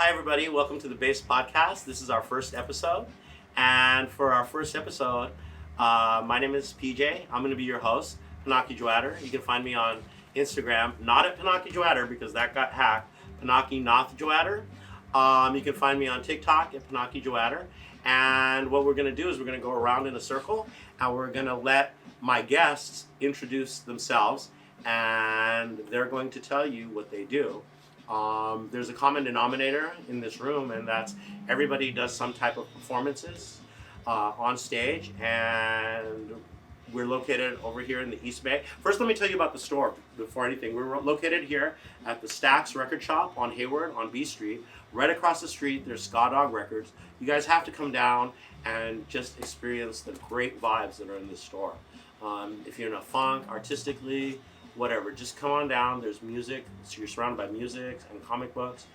Hi, everybody. Welcome to the Bass Podcast. This is our first episode. And for our first episode, my name is PJ. I'm going to be your host, Pinaki Joadder. You can find me on Instagram, not at Pinaki Joadder because that got hacked, Pinaki Not Joadder. You can find me on TikTok at Pinaki Joadder. And what we're going to do is we're going to go around in a circle and we're going to let my guests introduce themselves and they're going to tell you what they do. There's a common denominator in this room, and that's everybody does some type of performances on stage, and we're located over here in the East Bay. First, let me tell you about the store before anything. We're located here at the Stax Record Shop on Hayward on B Street. Right across the street, there's Ska Dog Records. You guys have to come down and just experience the great vibes that are in this store. If you're in a funk, artistically, whatever, just come on down. There's music, so you're surrounded by music and comic books.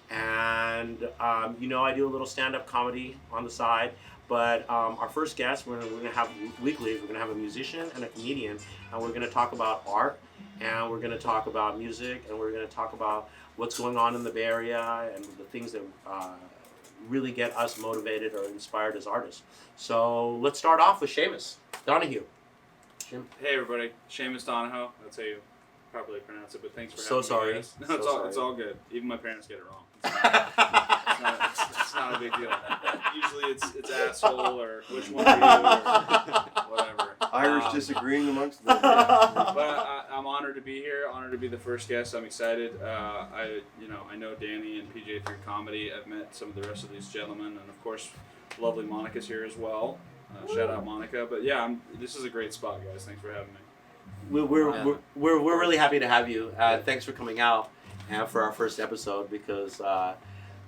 And, I do a little stand-up comedy on the side. But our first guest, we're going to have weekly, we're going to have a musician and a comedian. And we're going to talk about art, and we're going to talk about music, and we're going to talk about what's going on in the Bay Area and the things that really get us motivated or inspired as artists. So let's start off with Seamus Donohoe. Hey everybody, Seamus Donohoe. That's how you properly pronounce it. But thanks for having me. So sorry. No, it's all good. Even my parents get it wrong. It's not a big deal. Usually it's asshole or which one are you or whatever. Irish disagreeing amongst them. But I'm honored to be here. Honored to be the first guest. I'm excited. I know Danny and PJ through comedy. I've met some of the rest of these gentlemen, and of course, lovely Monica's here as well. Shout out Monica. But yeah, this is a great spot, guys. Thanks for having me. We're really happy to have you. Thanks for coming out and for our first episode because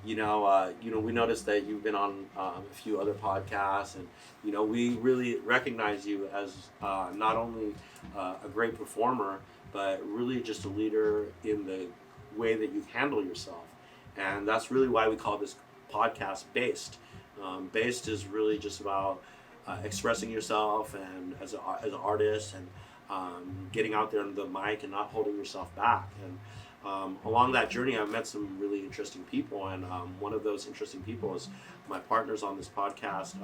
we noticed that you've been on a few other podcasts, and we really recognize you as not only a great performer, but really just a leader in the way that you handle yourself, and that's really why we call this podcast Based. Based is really just about expressing yourself and as an artist and getting out there on the mic and not holding yourself back. And along that journey, I've met some really interesting people, and one of those interesting people is my partners on this podcast,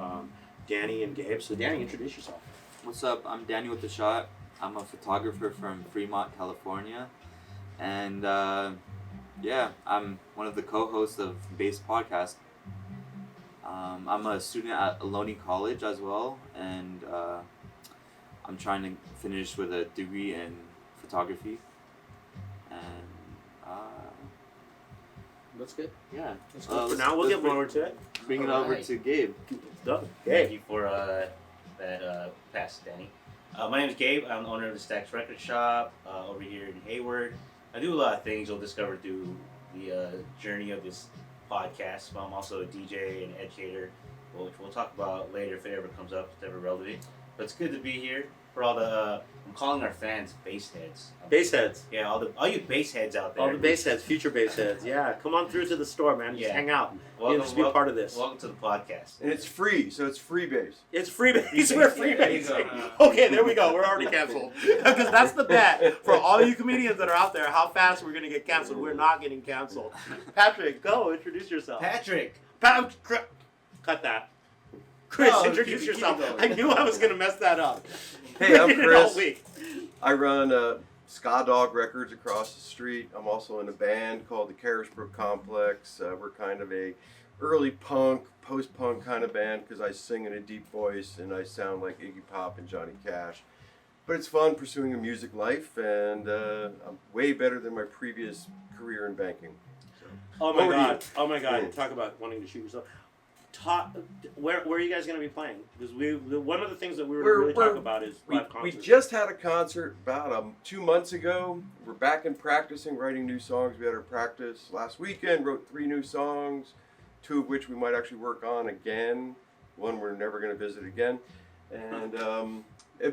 Danny and Gabe. So Danny, introduce yourself. What's up? I'm Daniil VIshnevskiy. I'm a photographer from Fremont, California, and I'm one of the co-hosts of Bass Podcast. I'm a student at Ohlone College as well, and I'm trying to finish with a degree in photography. And That's good. yeah, That's good. For now, we'll get more into it. Bring it over to Gabe. Gabe. Thank you for that pass, Danny. My name is Gabe. I'm the owner of the Stax Record Shop over here in Hayward. I do a lot of things you'll discover through the journey of this podcast. But I'm also a DJ and educator, which we'll talk about later if it ever comes up, if it's ever relevant. But it's good to be here for all the. I'm calling our fans bass heads. Bass heads. Yeah, all you bass heads out there. All the bass heads, future bass heads. Yeah, come on through to the store, man. Just hang out. Just be a part of this. Welcome to the podcast. And it's free, so it's free bass. It's free bass. We're free bass. There you go. Okay, there we go. We're already canceled. Because that's the bet for all you comedians that are out there, how fast we're going to get canceled. We're not getting canceled. Patrick, go. Introduce yourself. Patrick. Cut that. Chris, No, introduce keep yourself. going. I knew I was going to mess that up. Hey, I'm We did it all Chris. week. I run Ska Dog Records across the street. I'm also in a band called the Carisbrook Complex. We're kind of a early punk, post-punk kind of band because I sing in a deep voice and I sound like Iggy Pop and Johnny Cash. But it's fun pursuing a music life, and I'm way better than my previous career in banking. So, Oh my over to god! you. Oh my god! Yeah. Talk about wanting to shoot yourself. Where are you guys going to be playing? Because one of the things that we were going to really talk about is live We concerts. just had a concert about 2 months ago. We're back in practicing, writing new songs. We had our practice last weekend, wrote 3 new songs, 2 of which we might actually work on again. One we're never going to visit again. And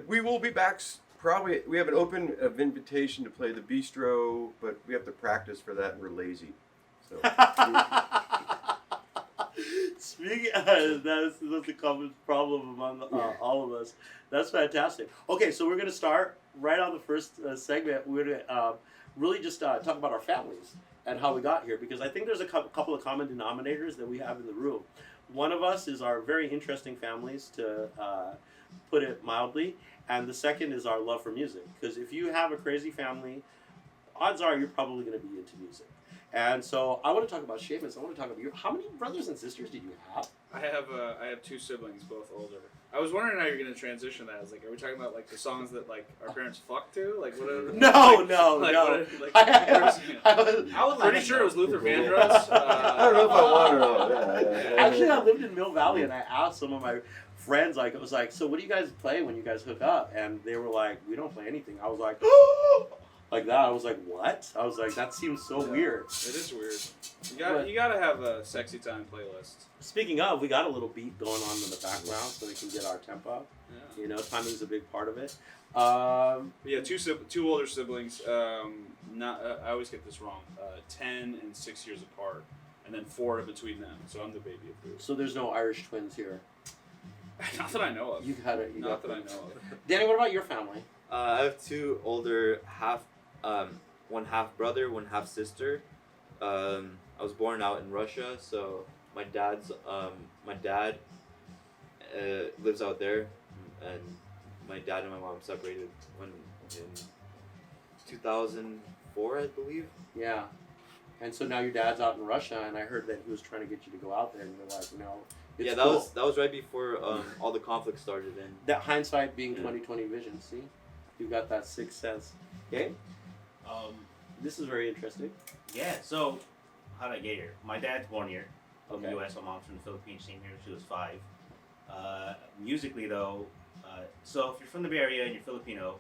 we will be back probably. We have an open invitation to play the bistro, but we have to practice for that and we're lazy. So. Speaking, that's a common problem among all of us. That's fantastic. Okay, so we're going to start right on the first segment. We're going to really just talk about our families. and how we got here, because I think there's a couple of common denominators that we have in the room. One of us is our very interesting families, to put it mildly, and the second is our love for music. Because if you have a crazy family, odds are you're probably going to be into music. And so I want to talk about Seamus. I want to talk about you. How many brothers and sisters did you have? I have 2 siblings, both older. I was wondering how you're gonna transition that. I was like, are we talking about like the songs that like our parents fucked to? Like what? No. I was pretty sure it was Luther Vandross. I don't know if I want to know. Yeah. Actually, I lived in Mill Valley, and I asked some of my friends, like, it was like, so what do you guys play when you guys hook up? And they were like, we don't play anything. I was like, like that. I was like, what? I was like, that seems so weird. It is weird. You gotta have a sexy time playlist. Speaking of, we got a little beat going on in the background so we can get our tempo up. Yeah. You know, timing is a big part of it. But yeah, two older siblings. I always get this wrong. 10 and 6 years apart, and then 4 in between them. So I'm the baby of 2. So there's no Irish twins here. Not that I know of. You got it. Not that I know of. Danny, what about your family? I have 2 older one half brother, one half sister. I was born out in Russia, so my dad lives out there, and my dad and my mom separated in 2004, I believe. Yeah. And so now your dad's out in Russia, and I heard that he was trying to get you to go out there, and you're like, no. It's cool. that was right before all the conflict started. And that hindsight being 20/20 vision. See, you got that sixth sense. Okay. This is very interesting. Yeah, so how did I get here? My dad's born here in the Okay. U.S. My mom's from the Philippines. She came here when she was 5. Musically, though, so if you're from the Bay Area and you're Filipino,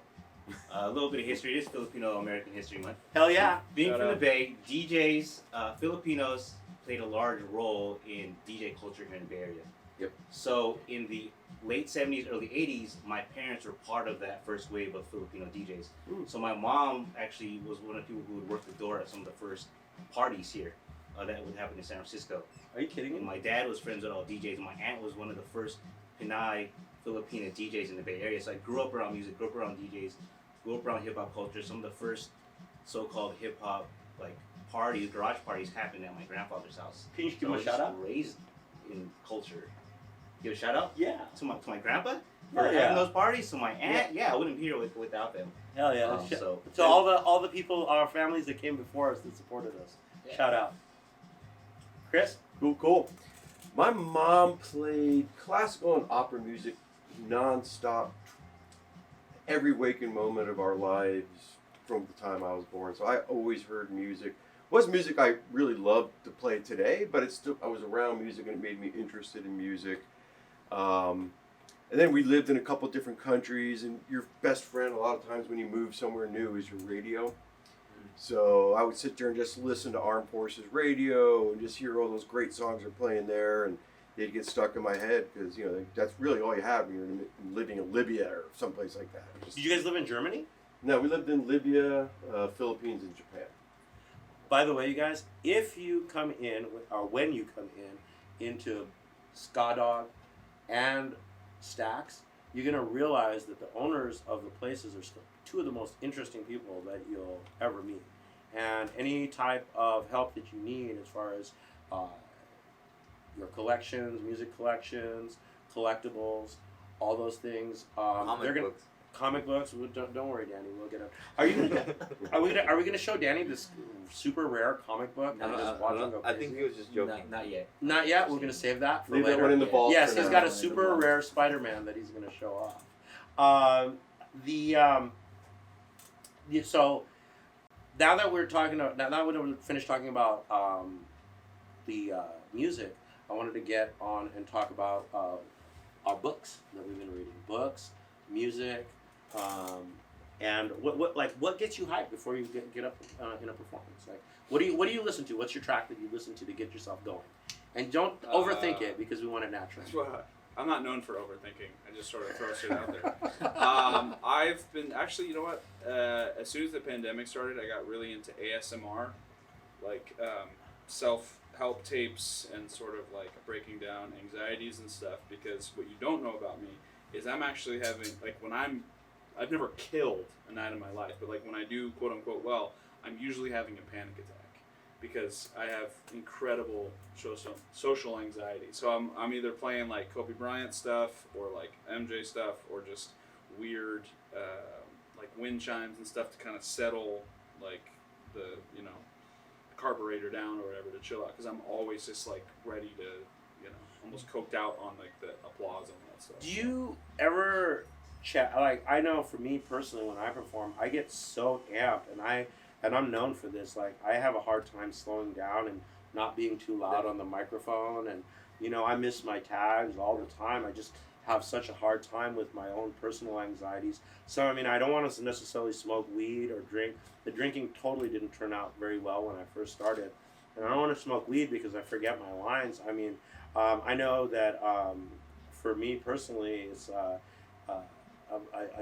a little bit of history. It is Filipino-American History Month. Hell yeah. Being Shout from the out. Bay, DJs, Filipinos played a large role in DJ culture here in the Bay Area. Yep. So in the late 70s, early 80s, my parents were part of that first wave of Filipino DJs. Mm. So my mom actually was one of the people who would work the door at some of the first parties here that would happen in San Francisco. Are you kidding And me? my dad was friends with all DJs. My aunt was one of the first Pinay Filipina DJs in the Bay Area. So I grew up around music, grew up around DJs, grew up around hip hop culture. Some of the first so-called hip hop like parties, garage parties happened at my grandfather's house. Can you give So him I a was shout just out? raised in culture. Give a shout out Yeah. to my grandpa for Hell yeah. having those parties. To my aunt, yeah, I wouldn't be here without them. Hell yeah. So So all the people, our families that came before us that supported us. Yeah. Shout out. Chris? Cool. My mom played classical and opera music nonstop every waking moment of our lives from the time I was born. So I always heard music. It wasn't music I really loved to play today, but I was around music and it made me interested in music. And then we lived in a couple different countries, and your best friend a lot of times when you move somewhere new is your radio. So I would sit there and just listen to Armed Forces radio and just hear all those great songs they're playing there, and they'd get stuck in my head because that's really all you have when you're living in Libya or someplace like that. Did you guys live in Germany? No, we lived in Libya, Philippines, and Japan. By the way, you guys, if you come in, or when you come into Ska Dog and Stacks, you're going to realize that the owners of the places are still 2 of the most interesting people that you'll ever meet. And any type of help that you need as far as your collections, music collections, collectibles, all those things. Comic books. Don't worry, Danny. We'll get them. Are we gonna show Danny this super rare comic book? And just watch him go I crazy? think he was just joking. Not yet. Not yet. We're gonna save that for Leave that later. one in the vault. Yes, for he's now. got a super rare Spider-Man that he's gonna show off. So now that we're talking about, now that we're finished talking about the music, I wanted to get on and talk about our books that we've been reading. Books, music, and what gets you hyped before you get up in a performance? Like, what do you listen to? What's your track that you listen to get yourself going? And don't overthink it because we want it natural. That's what I'm not known for overthinking. I just sort of throw shit out there. I've been actually, you know what? As soon as the pandemic started, I got really into ASMR, like self-help tapes and sort of like breaking down anxieties and stuff. Because what you don't know about me is I'm actually having I've never killed a night in my life, but like when I do quote unquote well, I'm usually having a panic attack because I have incredible social anxiety. So I'm either playing like Kobe Bryant stuff or like MJ stuff or just weird like wind chimes and stuff to kind of settle like the carburetor down or whatever to chill out, because I'm always just like ready to almost coked out on like the applause and all that stuff. Do you ever chat? Like, I know for me personally, when I perform, I get so amped, and I'm known for this. Like, I have a hard time slowing down and not being too loud on the microphone, and I miss my tags all the time. I just have such a hard time with my own personal anxieties. So I mean, I don't want to necessarily smoke weed or drink. The drinking totally didn't turn out very well when I first started, and I don't want to smoke weed because I forget my lines. I mean, I know that for me personally, it's a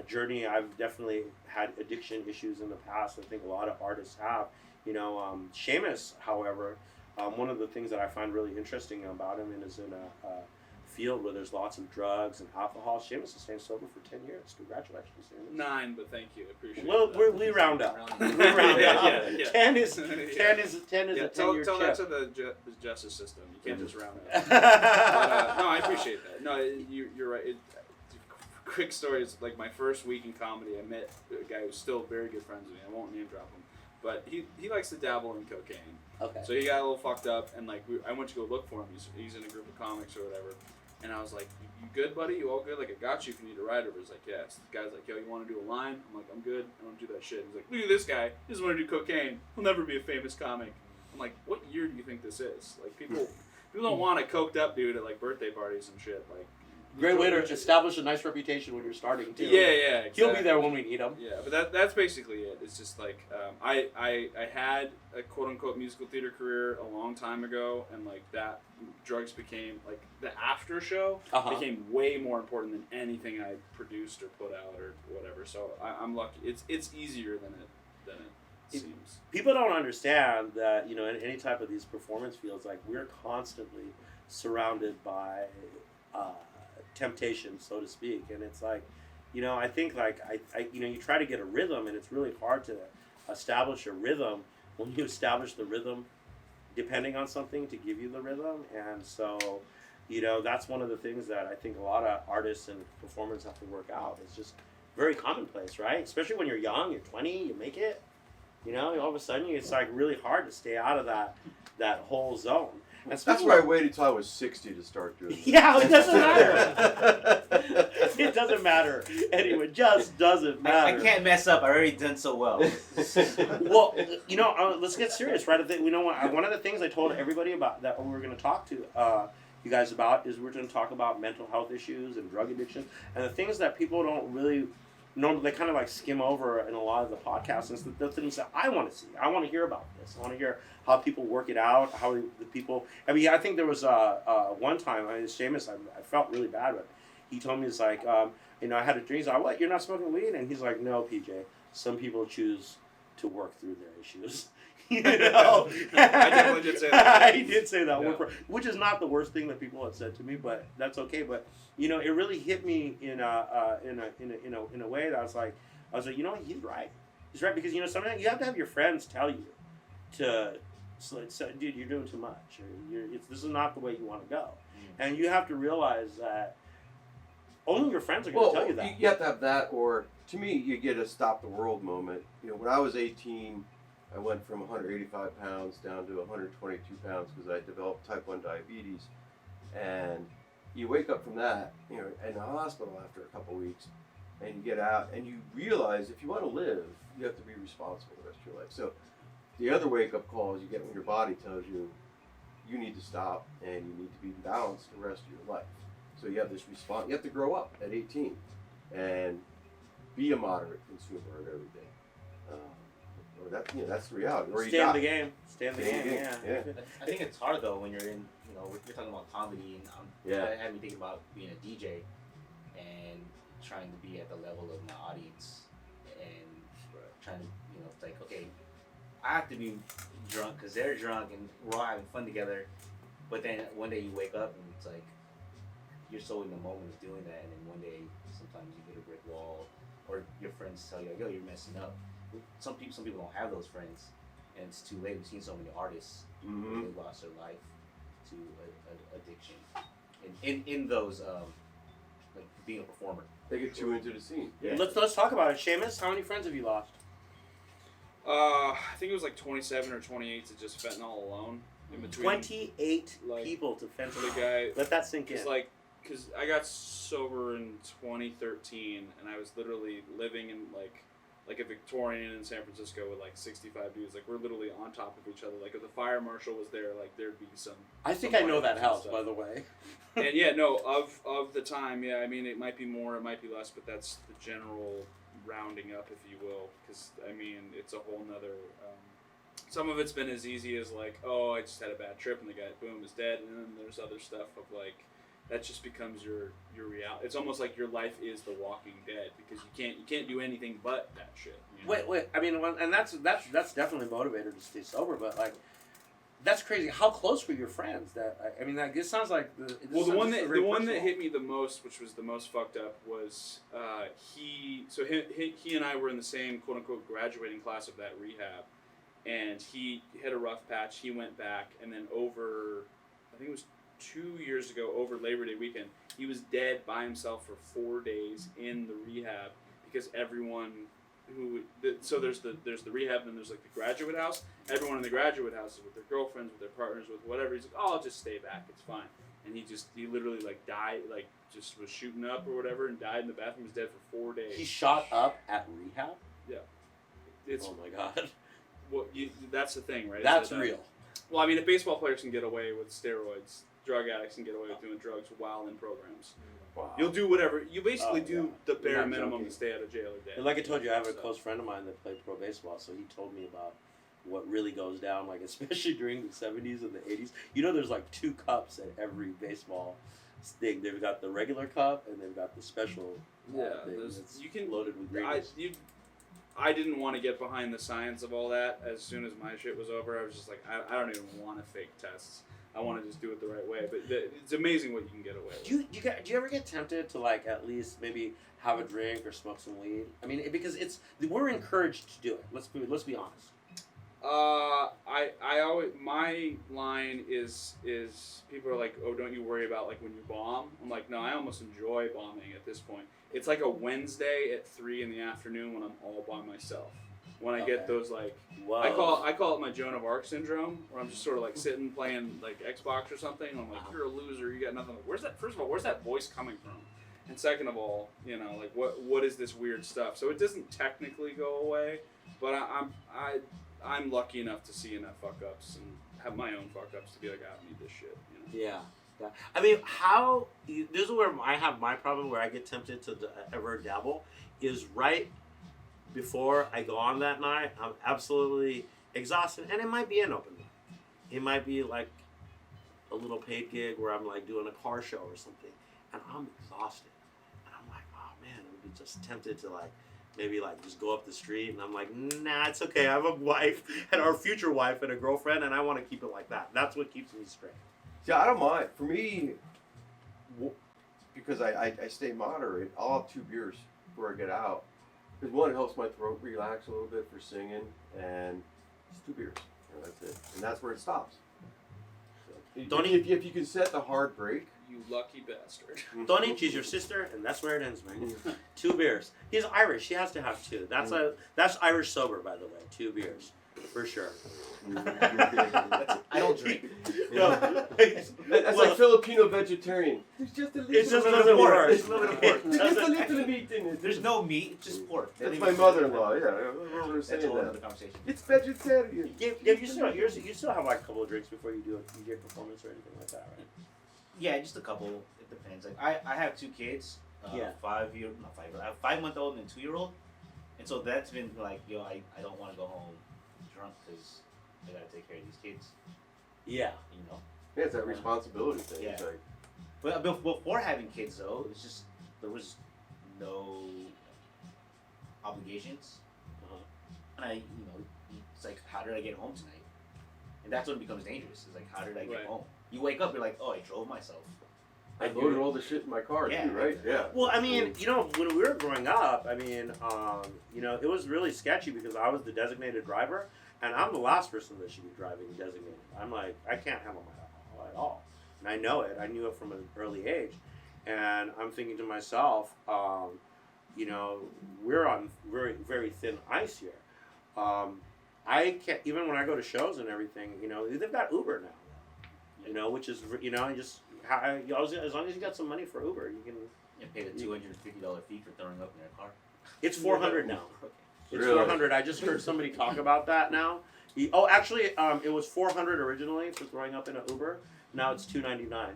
journey. I've definitely had addiction issues in the past. I think a lot of artists have. Seamus, however, one of the things that I find really interesting about him is in a field where there's lots of drugs and alcohol. Seamus has stayed sober for 10 years. Congratulations, Seamus. 9, but thank you. I appreciate Well, that. we round up. Yeah, We round up. yeah. 10 is a Yeah, 10-year tell chip. that to the justice system. You can't just round up. But, no, I appreciate that. No, you're right. Quick story is like my first week in comedy. I met a guy who's still very good friends with me. I won't name drop him, but he likes to dabble in cocaine. Okay. So he got a little fucked up, and like I went to go look for him. He's in a group of comics or whatever. And I was like, you good, buddy? You all good? Like, I got you if you need a ride over. He's like, yes. The guy's like, yo, you want to do a line? I'm like, I'm good. I don't do that shit. He's like, look at this guy. He doesn't want to do cocaine. He'll never be a famous comic. I'm like, what year do you think this is? Like, people don't want a coked up dude at, like, birthday parties and shit. Like, Great way to establish a nice reputation when you're starting, too. Yeah, exactly. He'll be there when we need him. Yeah, but that's basically it. It's just like I had a quote unquote musical theater career a long time ago, and like that drugs became like the after show became way more important than anything I produced or put out or whatever. So I'm lucky. It's easier than it seems. People don't understand that in any type of these performance fields, like we're constantly surrounded by temptation, so to speak, and it's like, I think like I you try to get a rhythm, and it's really hard to establish a rhythm when you establish the rhythm depending on something to give you the rhythm, and so that's one of the things that I think a lot of artists and performers have to work out. It's just very commonplace, right? Especially when you're young, you're 20, you make it, all of a sudden it's like really hard to stay out of that whole zone. And That's why I waited till I was 60 to start doing this. Yeah, it doesn't matter. It doesn't matter. Anyway, it just doesn't matter. I can't mess up. I already done so well. Well, let's get serious, right? One of the things I told everybody about that we were going to talk to you guys about is we're going to talk about mental health issues and drug addiction and the things that people don't really they kind of like skim over in a lot of the podcasts, and the things that I want to see. I want to hear about this. I want to hear how people work it out, how the people. I mean, I think there was one time, Seamus, I felt really bad, but he told me, it's like, I had a drink. He's like, what, you're not smoking weed? And he's like, no, PJ, some people choose to work through their issues. I definitely did say that. He did say that, Yeah. which is not the worst thing that people have said to me, but that's okay. But it really hit me in a way that I was like, he's right. He's right, because sometimes you have to have your friends tell you dude, you're doing too much, or this is not the way you want to go, and you have to realize that only your friends are going to tell you that. You have to have that, or to me, you get a stop the world moment. When I was 18. I went from 185 pounds down to 122 pounds because I developed type 1 diabetes. And you wake up from that, in the hospital after a couple weeks, and you get out and you realize if you want to live, you have to be responsible the rest of your life. So the other wake-up calls you get when your body tells you you need to stop and you need to be balanced the rest of your life. So you have this response. You have to grow up at 18 and be a moderate consumer of everything. That's the reality. Stay in the game. Stay in the game. Yeah. I think it's hard though when you're in. You're talking about comedy, and that had me thinking about being a DJ and trying to be at the level of my audience and trying to, it's like, okay, I have to be drunk because they're drunk and we're all having fun together. But then one day you wake up and it's like you're so in the moment of doing that, and then one day sometimes you hit a brick wall or your friends tell you like, yo, you're messing up. Some people don't have those friends, and it's too late. We've seen so many artists Mm-hmm. they lost their life to addiction, in those like being a performer. They get too into the scene. Yeah. Let's talk about it. Seamus, how many friends have you lost? I think it was like 27 or 28 to just fentanyl alone. In between 28 like, people to the fentanyl. guy. Let that sink in. Because I got sober in 2013, and I was literally living in like a Victorian in San Francisco with like 65 dudes. Like we're literally on top of each other. Like if the fire marshal was there, like there'd be some. I think some I know that violence and house, stuff. by the way. And yeah, no, of the time, yeah. I mean, it might be more, it might be less, but that's the general rounding up, if you will. Because I mean, it's a whole nother. Some of it's been as easy as like, oh, I just had a bad trip, and the guy, boom, is dead. And then there's other stuff of like, that just becomes your reality. It's almost like your life is The Walking Dead because you can't do anything but that shit. You know? Wait. I mean, and that's definitely motivator to stay sober. But like, that's crazy. How close were your friends? That I mean, that it sounds like the one that hit me the most, which was the most fucked up, was he and I were in the same quote unquote graduating class of that rehab, and he had a rough patch. He went back, and then over, I think it was 2 years ago, over Labor Day weekend, he was dead by himself for 4 days in the rehab because everyone so there's the rehab and then there's like the graduate house. Everyone in the graduate house is with their girlfriends, with their partners, with whatever. He's like, oh, I'll just stay back, it's fine. And he literally like died, like just was shooting up or whatever and died in the bathroom. Was dead for 4 days. He shot up at rehab. Yeah. It's Oh my god. that's the thing, right? That's That, real. Well, I mean, if baseball players can get away with steroids, drug addicts can get away with doing drugs while in programs. Wow. You'll do whatever. You basically Oh, do yeah. the You're bare not minimum joking. to stay out of jail or dead. And like I told you, I have a So- close friend of mine that played pro baseball, so he told me about what really goes down, like especially during the 70s and the 80s. You know, there's like 2 cups at every baseball thing. They've got the regular cup and they've got the special Yeah, thing there's- that's you can- loaded with greatness. I didn't want to get behind the science of all that. As soon as my shit was over, I was just like, I don't even want to fake tests. I want to just do it the right way. But it's amazing what you can get away with. Do you ever get tempted to like at least maybe have a drink or smoke some weed? I mean, because we're encouraged to do it. Let's be honest. I always, my line is people are like, oh, don't you worry about like when you bomb? I'm like, no, I almost enjoy bombing at this point. It's like a Wednesday at 3 p.m. when I'm all by myself. When I get those like, Whoa. I call it my Joan of Arc syndrome, where I'm just sort of like sitting playing like Xbox or something, and I'm like, you're a loser, you got nothing. Where's that? First of all, where's that voice coming from? And second of all, you know, like what is this weird stuff? So it doesn't technically go away, but I'm lucky enough to see enough fuck ups and have my own fuck ups to be like, I don't need this shit. You know? Yeah. I mean, this is where I have my problem where I get tempted to ever dabble is right before I go on that night. I'm absolutely exhausted, and it might be an open mic. It might be like a little paid gig where I'm like doing a car show or something, and I'm exhausted, and I'm like, oh man, I would be just tempted to like maybe like just go up the street, and I'm like, nah, it's okay. I have a wife and our future wife and a girlfriend, and I want to keep it like that. That's what keeps me straight. Yeah, I don't mind. For me, because I stay moderate, I'll have 2 beers before I get out. Because one, it helps my throat relax a little bit for singing, and just 2 beers. And that's it. And that's where it stops. So, if you can set the hard break. You lucky bastard. Don't eat, she's your sister, and that's where it ends, man. 2 beers. He's Irish. He has to have 2. That's Irish sober, by the way. 2 beers, for sure. I don't drink. No, That's like Filipino vegetarian. There's just a little it just bit doesn't of pork. work. There's a little bit of pork. There's just a Doesn't- little meat in it. There's no meat, it's just pork. That's my mother-in-law. Yeah, we're That's saying a whole other that. conversation. It's vegetarian. You still have like a couple of drinks before you do a DJ performance or anything like that, right? Yeah, just a couple. It depends. Like I have 2 kids. Yeah. 5-year, not 5. I have a 5-month-old and a 2-year-old, and so that's been like, I don't want to go home drunk because I gotta take care of these kids. Yeah. You know. Yeah, it's that responsibility thing. Yeah. It's like, But before having kids, though, it's just there was no obligations, and it's like, how did I get home tonight? And that's when it becomes dangerous. It's like, how did I get Right. home? You wake up, you're like, oh, I drove myself. I loaded all the shit in my car Yeah. too, right? Yeah. Well, I mean, when we were growing up, I mean, it was really sketchy because I was the designated driver, And I'm the last person that should be driving designated. I'm like, I can't handle my alcohol at all. And I know it. I knew it from an early age. And I'm thinking to myself, you know, we're on very, very thin ice here. I can't, even when I go to shows and everything, you know, they've got Uber now, you know, which is, you know, just, as long as you got some money for Uber, you can. You pay the $250 fee for throwing up in your car. It's $400 now. It's Really? $400. I just heard somebody talk about that now. Actually, it was $400 originally for throwing up in an Uber. Now it's $299.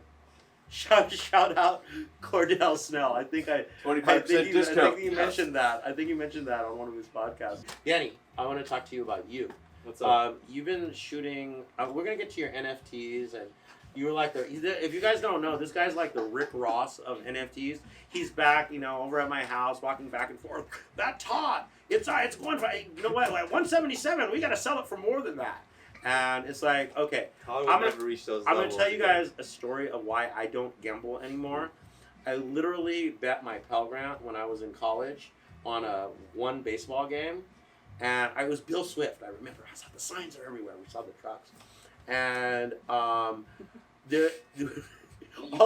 Shout out Cordell Snell. I think 25% discount. I think you mentioned that. I think you mentioned that on one of his podcasts. Danny, I want to talk to you about you. What's up? You've been shooting. We're gonna get to your NFTs, and you're like if you guys don't know, this guy's like the Rick Ross of NFTs. He's back, you know, over at my house, walking back and forth. That Todd, it's going for, you know what, like 177. We gotta sell it for more than that. And it's like, okay, I'm gonna tell you guys a story of why I don't gamble anymore. I literally bet my Pell Grant when I was in college on one baseball game, and I was Bill Swift. I remember I saw the signs are everywhere. We saw the trucks, and all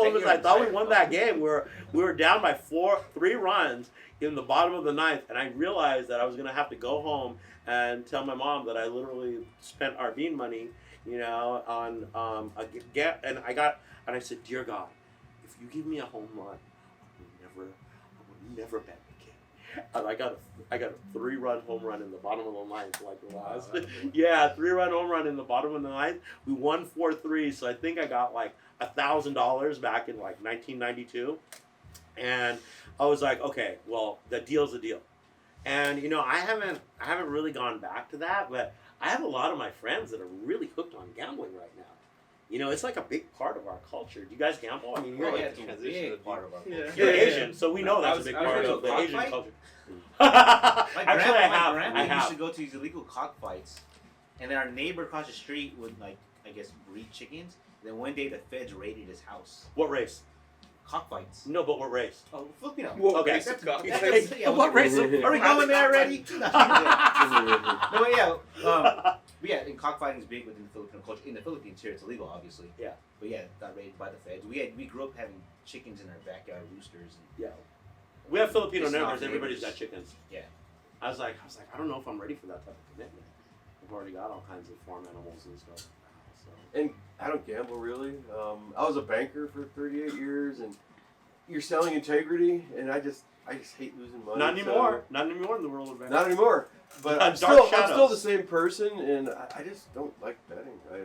of us, I thought we won that game. We were down by 3 runs in the bottom of the ninth, and I realized that I was gonna have to go home and tell my mom that I literally spent our bean money, you know, on and I said, dear God, if you give me a home run, I will never bet again. And I got a 3-run home run in the bottom of the ninth, like the last. Yeah, 3-run home run in the bottom of the ninth. We won 4-3, so I think I got like $1,000 back in like 1992, and I was like, okay, well, the deal's a deal. And you know, I haven't really gone back to that, but I have a lot of my friends that are really hooked on gambling right now. You know, it's like a big part of our culture. Do you guys gamble? I mean, you're it's a big part of our culture. you're Asian, so we know that's a big part of the Asian culture. My Actually, grandma used to go to these illegal cockfights, and then our neighbor across the street would, like, I guess, breed chickens. And then one day the feds raided his house. What race? Cockfights. No, but what race? Oh, Filipino. Okay. What race? Are we going there already? No, yeah, and cockfighting is big within Filipino culture. In the Philippines here, it's illegal, obviously. Yeah. But yeah, got raided by the feds. We grew up having chickens in our backyard, roosters. And Yeah. We have Filipino It's not neighbors. Everybody's neighbors. got chickens. Yeah. I was like, I don't know if I'm ready for that type of commitment. I've already got all kinds of farm animals and stuff. So. And I don't gamble really. I was a banker for 38 years, and you're selling integrity, and I just hate losing money. Not anymore. Not anymore in the world of banking. Not anymore. But I'm Dark still the same person, and I just don't like betting. I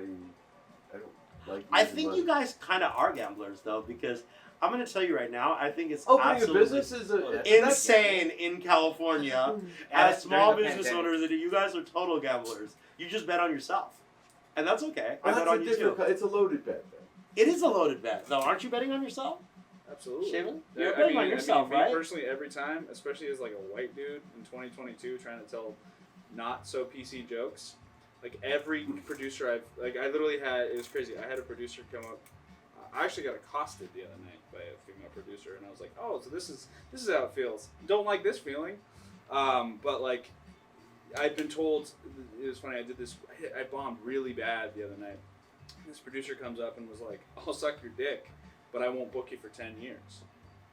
don't like. I losing think money. you guys kind of are gamblers though, because I'm going to tell you right now. I think it's Opening a absolutely business is insane in California. As small during the business pandemic. owners, you guys are total gamblers. You just bet on yourself, and that's okay. I Well, bet that's on a you different. too. It's a loaded bet. It is a loaded bet, though. Aren't you betting on yourself? Absolutely. Shaven? Yeah, You're betting on yourself, me right? personally, every time, especially as like a white dude in 2022 trying to tell not so PC jokes, like every producer I literally had, it was crazy. I had a producer come up. I actually got accosted the other night by a female producer, and I was like, oh, so this is how it feels. Don't like this feeling, but like I'd been told. It was funny. I did this. I bombed really bad the other night. This producer comes up and was like, I'll suck your dick, but I won't book you for 10 years.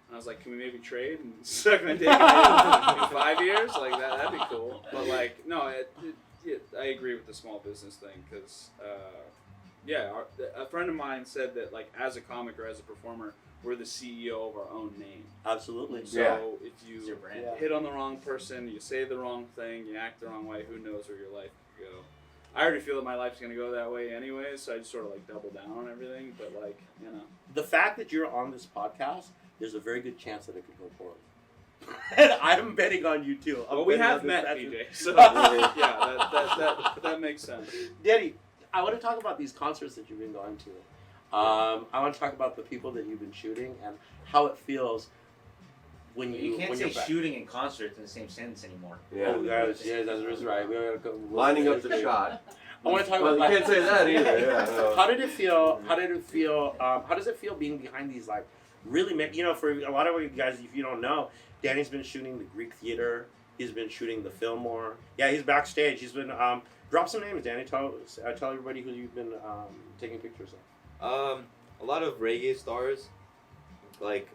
And I was like, can we maybe trade and suck my dick in 5 years? Like, that'd be cool. But, like, no, I agree with the small business thing because, a friend of mine said that, like, as a comic or as a performer, we're the CEO of our own name. Absolutely. So if It's you your brand. Yeah. hit on the wrong person, you say the wrong thing, you act the wrong way, who knows where your life could go. I already feel that my life's going to go that way anyways, so I just sort of, like, double down on everything. But, like, you know. The fact that you're on this podcast, there's a very good chance that it could go poorly. And I'm betting on you too. I'm Well, we betting have on met, this. PJ, so yeah, that makes sense. Danny, I want to talk about these concerts that you've been going to. I want to talk about the people that you've been shooting and how it feels when You can't when say you're back. shooting and concerts in the same sentence anymore. Yeah. Oh, guys, yeah, that's right. We gotta go. Lining up the shot. I want to talk Well, about. you can't say that either. Yeah. No. How did it feel? How does it feel being behind these like really? For a lot of you guys, if you don't know, Danny's been shooting the Greek Theater. He's been shooting the Fillmore. Yeah, he's backstage. He's been Drop some names, Danny. Tell everybody who you've been taking pictures of. A lot of reggae stars, like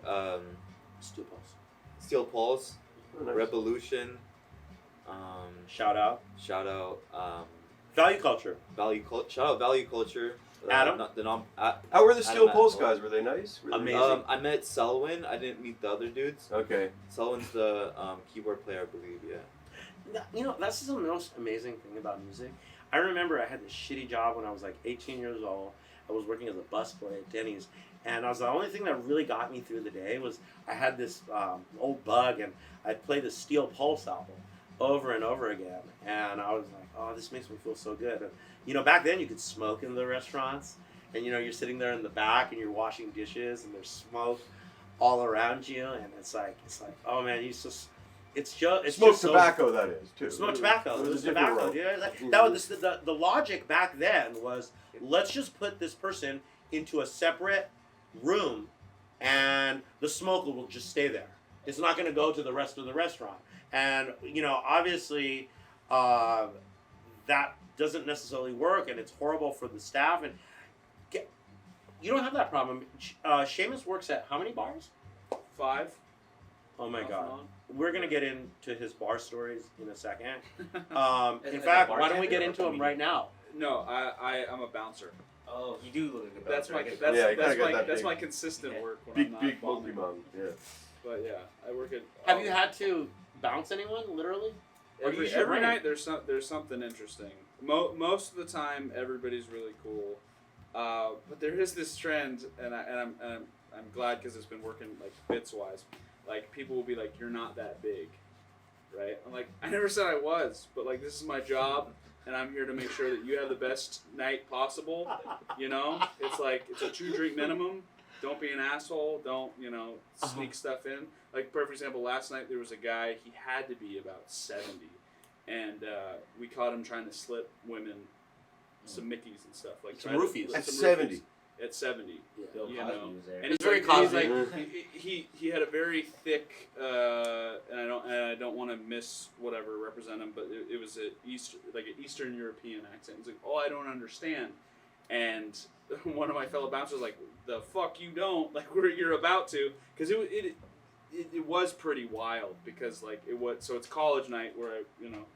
Steel Pulse. Steel Pulse, Oh, nice. Revolution. Shout out. Shout out. Value Culture. Shout out Value Culture. Adam? How were the Steel Adam Pulse Atwell. guys? Were they nice? Were they Amazing. I met Selwyn. I didn't meet the other dudes. Okay. Selwyn's the keyboard player, I believe. Yeah. You know, that's the most amazing thing about music. I remember I had this shitty job when I was like 18 years old. I was working as a busboy at Denny's, and I was the only thing that really got me through the day was I had this old bug, and I'd play the Steel Pulse album over and over again, and I was like, oh, this makes me feel so good. And, you know, back then you could smoke in the restaurants, and you know, you're sitting there in the back and you're washing dishes, and there's smoke all around you, and it's like, oh man, it's just Smoke so tobacco, that is, too. Smoke tobacco. It was a different tobacco. world. Yeah, that was the logic back then was let's just put this person into a separate room, and the smoke will just stay there. It's not going to go to the rest of the restaurant. And you know, obviously, that doesn't necessarily work, and it's horrible for the staff. And you don't have that problem. Seamus works at how many bars? 5. Oh my Off God. and on. We're gonna get into his bar stories in a second. In As a fact, why don't we bartender get or into them comedian? right now? No, I'm a bouncer. Oh, you do look like a That's bouncer, my I guess. that's Yeah, you kinda that's got my that that's big- my consistent Yeah. work when I'm Big, not big bombing. Pokemon. Yeah. But yeah, I work at. Have you had to bounce anyone, literally? Or you should Every ring. night there's something interesting. Most of the time everybody's really cool, but there is this trend, and I'm glad because it's been working like bits wise. Like people will be like, "You're not that big," right? I'm like, I never said I was, but like this is my job, and I'm here to make sure that you have the best night possible. You know, it's like it's a 2-drink minimum. Don't be an asshole. Don't sneak stuff in. Like perfect example. Last night there was a guy. He had to be about 70, and we caught him trying to slip women some Mickeys and stuff like Some trying to- roofies. At some 70. roofies. At 70. Yeah. Bill You Cosby know. was there. And It's he's very like, Cosby. he had a very thick, and I don't want to represent him, but it was an Eastern European accent. He's like, oh, I don't understand, and one of my fellow bouncers was like, the fuck you don't, like you're about to, because it was pretty wild because like it was, so it's college night where I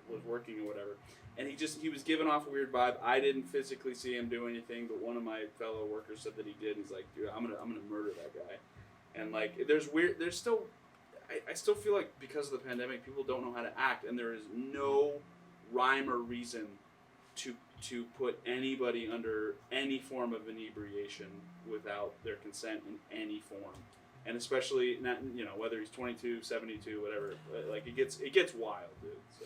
was working or whatever. And he was giving off a weird vibe. I didn't physically see him do anything, but one of my fellow workers said that he did. He's like, dude, I'm gonna murder that guy. And like, I still feel like because of the pandemic, people don't know how to act, and there is no rhyme or reason to put anybody under any form of inebriation without their consent in any form. And especially not, whether he's 22, 72, whatever. Like it gets wild, dude. So.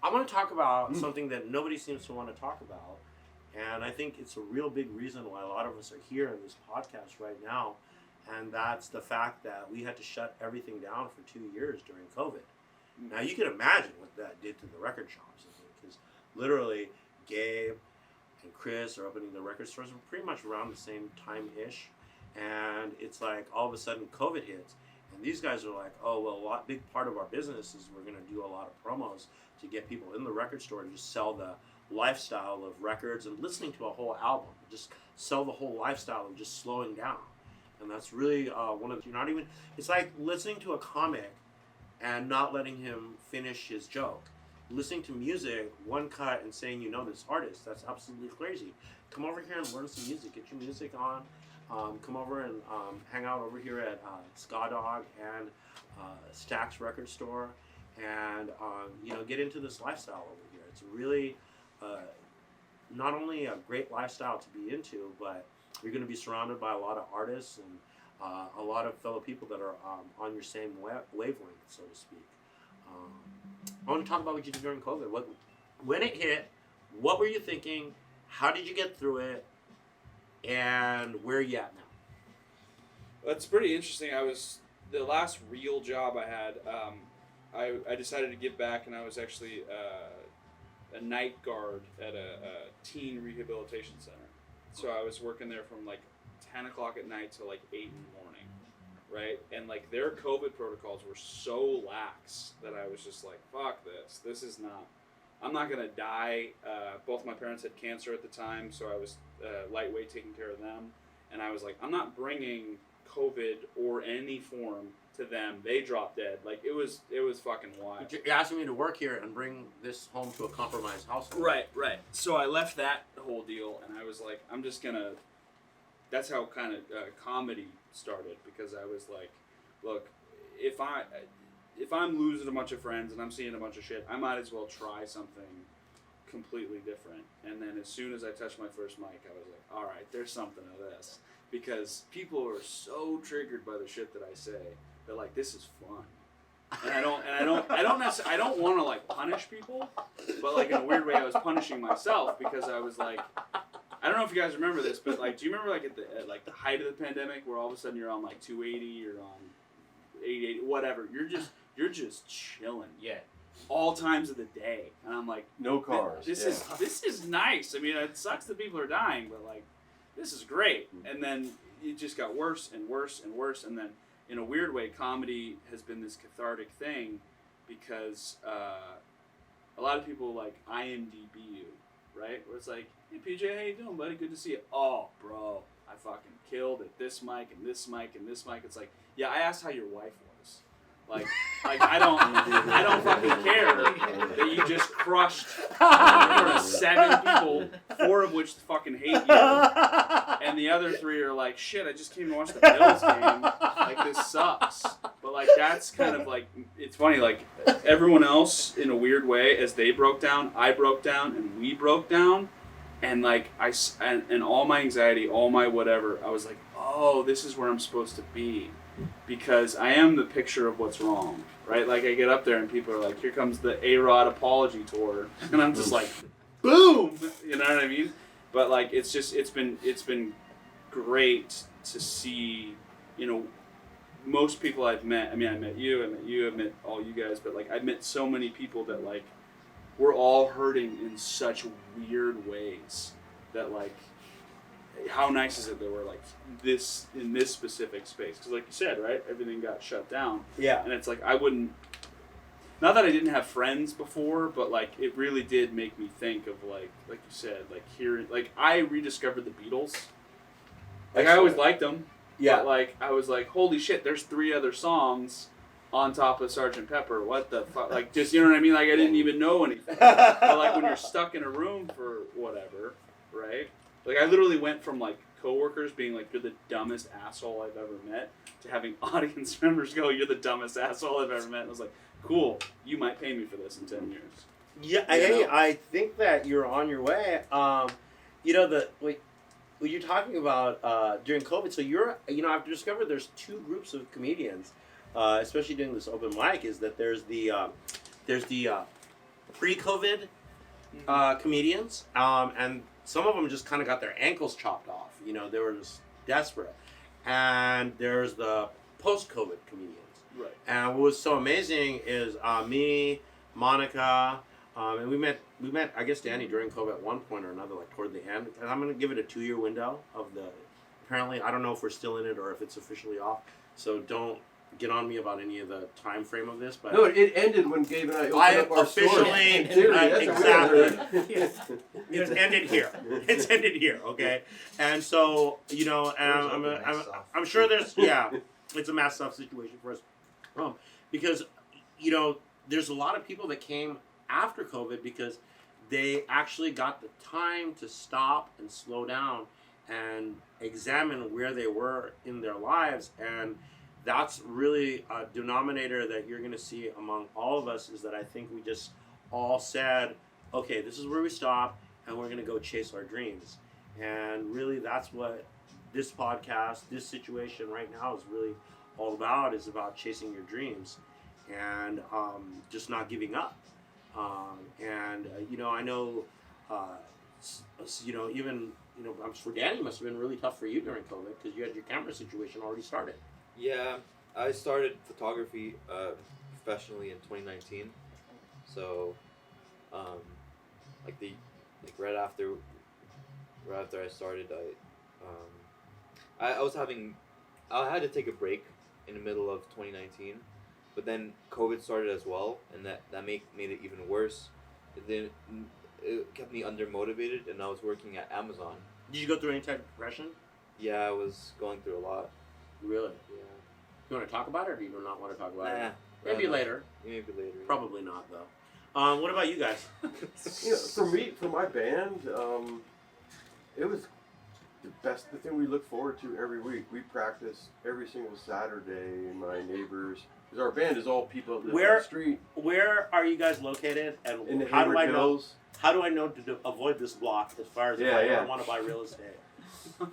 I want to talk about something that nobody seems to want to talk about, and I think it's a real big reason why a lot of us are here in this podcast right now, and that's the fact that we had to shut everything down for 2 years during COVID. Now you can imagine what that did to the record shops, because literally Gabe and Chris are opening the record stores pretty much around the same time-ish, and it's like all of a sudden COVID hits, and these guys are like, oh well, big part of our business is we're going to do a lot of promos to get people in the record store and just sell the lifestyle of records and listening to a whole album. Just sell the whole lifestyle of just slowing down. And that's really it's like listening to a comic and not letting him finish his joke. Listening to music, one cut, and saying you know this artist, that's absolutely crazy. Come over here and learn some music. Get your music on. Come over and hang out over here at Ska Dog and Stax Record Store. And get into this lifestyle over here. It's really not only a great lifestyle to be into, but you're going to be surrounded by a lot of artists and a lot of fellow people that are on your same wavelength, so to speak. I want to talk about what you did during COVID. When it hit, what were you thinking? How did you get through it? And where are you at now? That's pretty interesting. The last real job I had. I decided to give back, and I was actually a night guard at a teen rehabilitation center. So I was working there from like 10 o'clock at night till like 8 in the morning, right? And like their COVID protocols were so lax that I was just like, fuck this. This is not. I'm not gonna die. Both my parents had cancer at the time, so I was lightweight taking care of them, and I was like, I'm not bringing COVID or any form to them. They dropped dead. Like it was fucking wild. You're asking me to work here and bring this home to a compromised household. Right. So I left that whole deal, and I was like, I'm just gonna. That's how kind of comedy started, because I was like, look, if I'm losing a bunch of friends and I'm seeing a bunch of shit, I might as well try something completely different. And then as soon as I touched my first mic, I was like, all right, there's something to this, because people are so triggered by the shit that I say. They're like, this is fun. And I don't want to like punish people, but like in a weird way, I was punishing myself, because I was like, I don't know if you guys remember this, but like, do you remember like at the height of the pandemic, where all of a sudden you're on like 280, you're on 880, whatever. You're just chilling. Yeah. All times of the day, and I'm like, No cars. This is nice. I mean, it sucks that people are dying, but like, this is great. And then it just got worse and worse and worse, and then in a weird way, comedy has been this cathartic thing, because a lot of people like IMDb you, right? Where it's like, hey PJ, how you doing, buddy? Good to see you. Oh, bro, I fucking killed at this mic and this mic and this mic. It's like, yeah, I asked how your wife was. Like I don't fucking care that you just crushed 7 people, 4 of which fucking hate you, and the other 3 are like, shit, I just came to watch the Bills game. Like, this sucks. But like, that's kind of like, it's funny, like everyone else in a weird way, as they broke down, I broke down, and we broke down, and like and all my anxiety, all my whatever, I was like, oh, this is where I'm supposed to be. Because I am the picture of what's wrong, right? Like, I get up there and people are like, here comes the A-Rod apology tour, and I'm just like, boom, you know what I mean? But like, it's been great to see, you know, most people I've met. I mean, I met you, I've met all you guys, but like, I've met so many people that like, we're all hurting in such weird ways that like, how nice is it that we're like this in this specific space? Because like you said, right, everything got shut down. Yeah. And it's like, I wouldn't, not that I didn't have friends before, but like it really did make me think of like you said, like hearing, like I rediscovered the Beatles. Like I always liked them. Yeah. But like I was like, holy shit, there's 3 other songs on top of Sgt. Pepper. What the fuck? Like, just, you know what I mean? Like, I didn't even know anything. But like when you're stuck in a room for whatever, right? Like, I literally went from, like, coworkers being like, you're the dumbest asshole I've ever met, to having audience members go, you're the dumbest asshole I've ever met. And I was like, cool, you might pay me for this in 10 years. Yeah, I think that you're on your way. You know, what you're talking about during COVID, so I've discovered there's 2 groups of comedians, especially doing this open mic, is that there's the pre-COVID comedians, and some of them just kind of got their ankles chopped off. You know, they were just desperate. And there's the post-COVID comedians. Right. And what was so amazing is me, Monica, and we met, I guess, Danny during COVID at one point or another, like toward the end. And I'm going to give it a 2-year window of the, apparently, I don't know if we're still in it or if it's officially off. So don't get on me about any of the time frame of this, but No, it ended when Gabe and I opened up our officially, store. exactly. It's ended here. It's ended here. Okay, and so and I'm sure there's it's a mass stuff situation for us, because there's a lot of people that came after COVID because they actually got the time to stop and slow down and examine where they were in their lives. And that's really a denominator that you're going to see among all of us, is that I think we just all said, okay, this is where we stop, and we're going to go chase our dreams. And really, that's what this podcast, this situation right now is really all about, is about chasing your dreams and just not giving up. I know, even, I'm sure Danny must have been really tough for you during COVID, because you had your camera situation already started. Yeah, I started photography professionally in 2019. So, right after I started, I had to take a break in the middle of 2019, but then COVID started as well, and that made it even worse. then it kept me undermotivated, and I was working at Amazon. Did you go through any type of depression? Yeah, I was going through a lot. Really? Yeah. You want to talk about it, or do you not want to talk about Nah, it? Maybe later. Maybe later. Probably not, though. What about you guys? For my band, it was the thing we look forward to every week. We practice every single Saturday, and my neighbors, because our band is all people that live on the street. Where are you guys located, and In the how do Hayward I know? Hills. How do I know to avoid this block as far as if I ever want to buy real estate?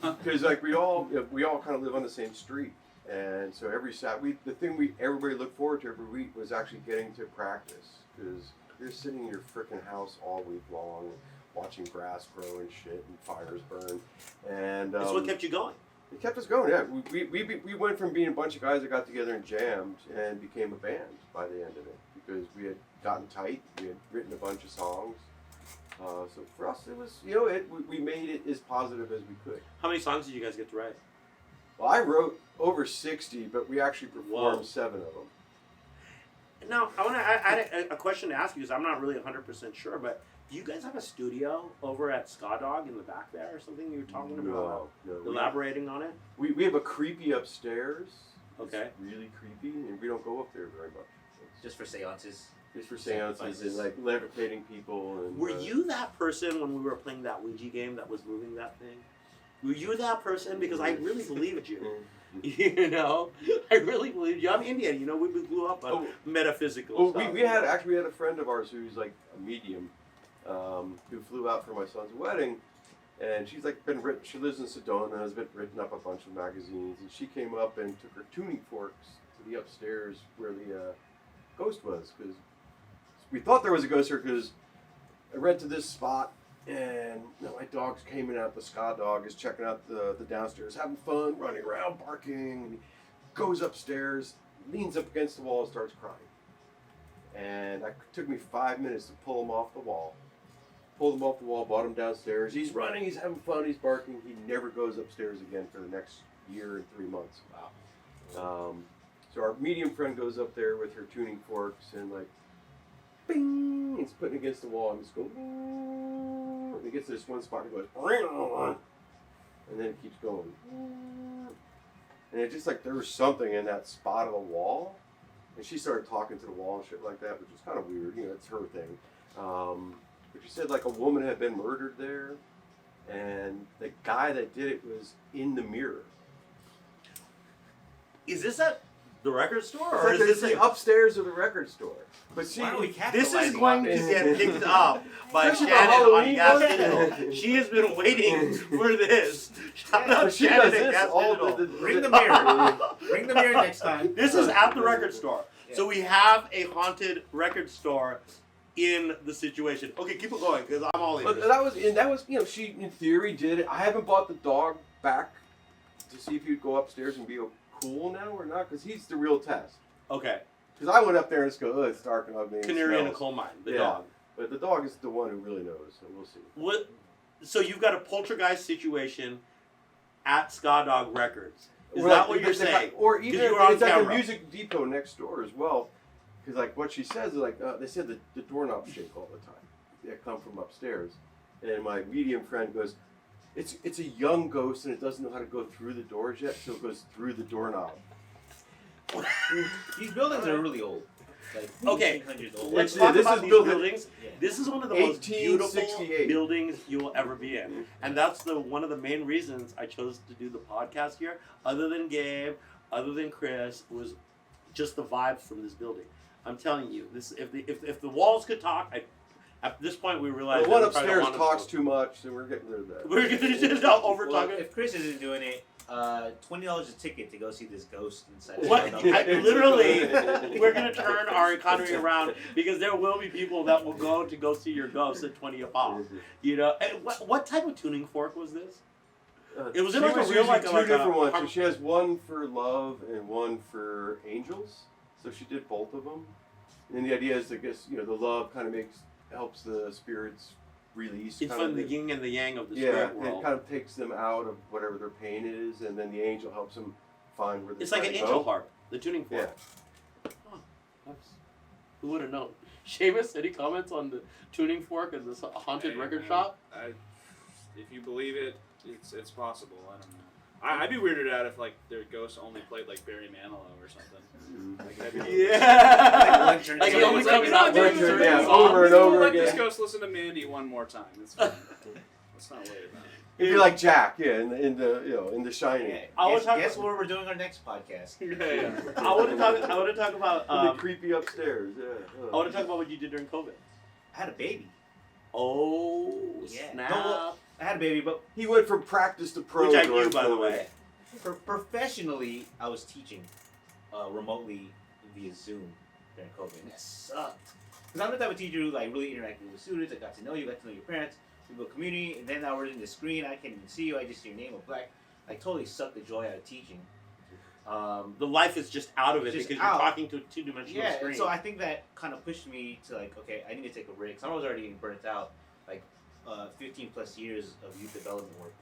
Because like we all kind of live on the same street, and so every everybody looked forward to every week was actually getting to practice, because you're sitting in your freaking house all week long, watching grass grow and shit and fires burn, and It's what kept you going. it kept us going. Yeah, we went from being a bunch of guys that got together and jammed and became a band by the end of it, because we had gotten tight, we had written a bunch of songs. So for us, it was, we made it as positive as we could. How many songs did you guys get to write? Well, I wrote over 60, but we actually performed Whoa. 7 of them. Now, I want to add a question to ask you, because I'm not really 100% sure, but do you guys have a studio over at Ska Dog in the back there or something you were talking about? No. Elaborating on it? We have a creepy upstairs. Okay. It's really creepy, and we don't go up there very much. It's Just for seances. just for seances and like levitating people. And Were you that person when we were playing that Ouija game that was moving that thing? Were you that person? Because I really believed you. You know, I really believed you. I'm Indian. You know, we grew up on metaphysical stuff. We had a friend of ours who's like a medium, who flew out for my son's wedding, and she's like been written. She lives in Sedona, has been written up a bunch of magazines, and she came up and took her tuning forks to the upstairs where the ghost was, because we thought there was a ghost here, because I rented this spot, and my dogs came in out. The Ska Dog is checking out the downstairs, having fun, running around, barking, and he goes upstairs, leans up against the wall, and starts crying. And it took me 5 minutes to pull him off the wall. Pulled him off the wall, brought him downstairs. He's running, he's having fun, he's barking. He never goes upstairs again for the next year and 3 months. Wow. So our medium friend goes up there with her tuning forks and like, bing! He's putting against the wall and just goes, and he gets to this one spot and goes, and then it keeps going. And it's just like there was something in that spot of the wall. And she started talking to the wall and shit like that, which is kind of weird. It's her thing. But she said like a woman had been murdered there, and the guy that did it was in the mirror. Is this at the record store, It's or like is this the upstairs of the record store? But see, Why don't we this is capitalize going on to this? get picked up by Especially the Shannon on Halloween Gas one. Digital. She has been waiting for this. Shout out But she Shannon does at this Gas all Digital. Bring the mirror. Bring the mirror next time. This is at the record store. So we have a haunted record store in the situation. Okay, keep it going, because I'm all in. But that was she in theory did it. I haven't bought the dog back to see if he'd go upstairs and be cool now or not, because he's the real test. Okay. Because I went up there and just go, oh, it's dark and ugly. And Canary in a smells. coal mine, the Yeah. dog. But the dog is the one who really knows, so we'll see. What? So you've got a poltergeist situation at Ska Dog Records. Is that what you're saying? Or even you were on it's like camera. a music depot next door as well. Because like what she says is like they said the doorknobs shake all the time. They come from upstairs, and my medium friend goes, it's a young ghost and it doesn't know how to go through the doors yet, so it goes through the doorknob. These buildings are really old. Like Okay. 1800s old. Let's Yeah, talk this about is these built- buildings. Yeah. This is one of the most beautiful 1868. buildings you will ever be in. And that's one of the main reasons I chose to do the podcast here. Other than Gabe, other than Chris, was just the vibes from this building. I'm telling you, this if the walls could talk, at this point we realized The one that we probably upstairs don't want talks to. too much, so we're getting rid of that. We're gonna just over Well, talk it. if Chris isn't doing it, $20 a ticket to go see this ghost inside. What? the Literally, we're gonna turn our economy around, because there will be people that will go see your ghost at 20 a pop. You know, and what type of tuning fork was this? It was in she like a was real, using like two a different ones. So she has one for love and one for angels. So she did both of them. And the idea is, I guess, the love kind of helps the spirits release. It's kind from of the yin and the yang of the yeah, spirit it world. kind of takes them out of whatever their pain is, and then the angel helps them find where they're It's like an trying to angel go. harp, the tuning fork. Yeah. Oh, that's Who would have known? Seamus, any comments on the tuning fork and this haunted record shop? If you believe it, it's possible. I don't know. I'd be weirded out if like their ghosts only played like Barry Manilow or something. Like, that'd be Yeah. Like he only It's like, comes out dude, with yeah, certain over and songs. over let this again. ghost listen to Mandy one more time. It's fine. Let's not worry about it. It'd be like Jack, in The Shining. Yeah. I would Guess talk- where we're doing our next podcast. Yeah. I want to talk about. The creepy upstairs. Yeah. I want to talk about what you did during COVID. I had a baby. Oh Yeah. snap! No, I had a baby, but He went from practice to pro. Which I during knew, by the COVID. way. professionally, I was teaching remotely via Zoom during COVID, and that sucked. Because I'm the type of teacher who like really interacted with students. I got to know you, got to know your parents, we built community, and then I was in the screen. I can't even see you. I just see your name of black. Like totally sucked the joy out of teaching. The life is just out of it Just because out. you're talking to a two-dimensional Yeah, screen. and so I think that kind of pushed me to like, okay, I need to take a break. 'Cause I was already getting burnt out, like 15 plus years of youth development work.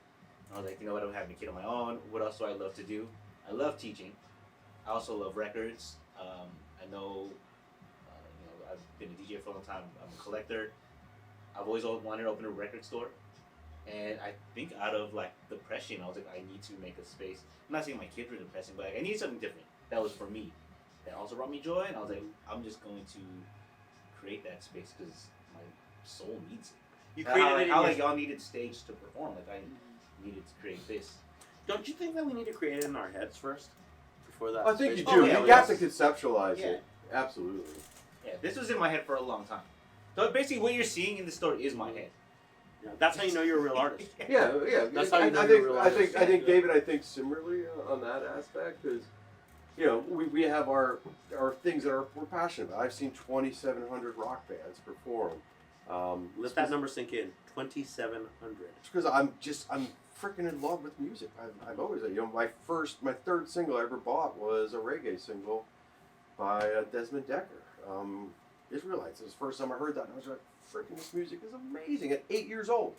And I was like, you know what, I'm having a kid on my own. What else do I love to do? I love teaching. I also love records. I know, I've been a DJ for a long time. I'm a collector. I've always wanted to open a record store. And I think out of like depression, I was like, I need to make a space. I'm not saying my kids were depressing, but like, I needed something different. That was for me. That also brought me joy. And I was like, I'm just going to create that space because my soul needs it. you How, created like, it. how in like your- y'all needed stage to perform. Like I needed to create this. Don't you think that we need to create it in our heads first before that? I think you space- do. Oh, yeah, you we have to have- conceptualize Yeah. it. Absolutely. Yeah, this was in my head for a long time. So basically, what you're seeing in the story is my head. Yeah, that's how you know you're a real artist. Yeah. That's how you know I you're think. a real I think. artist. I think David. I think similarly on that aspect because, we have our things that we're passionate about. I've seen 2,700 rock bands perform. Let that number sink in. 2,700. Because I'm freaking in love with music. I've always, my third single I ever bought was a reggae single by Desmond Decker. Israelites. It was the first time I heard that, and I was like, freaking, this music is amazing at 8 years old.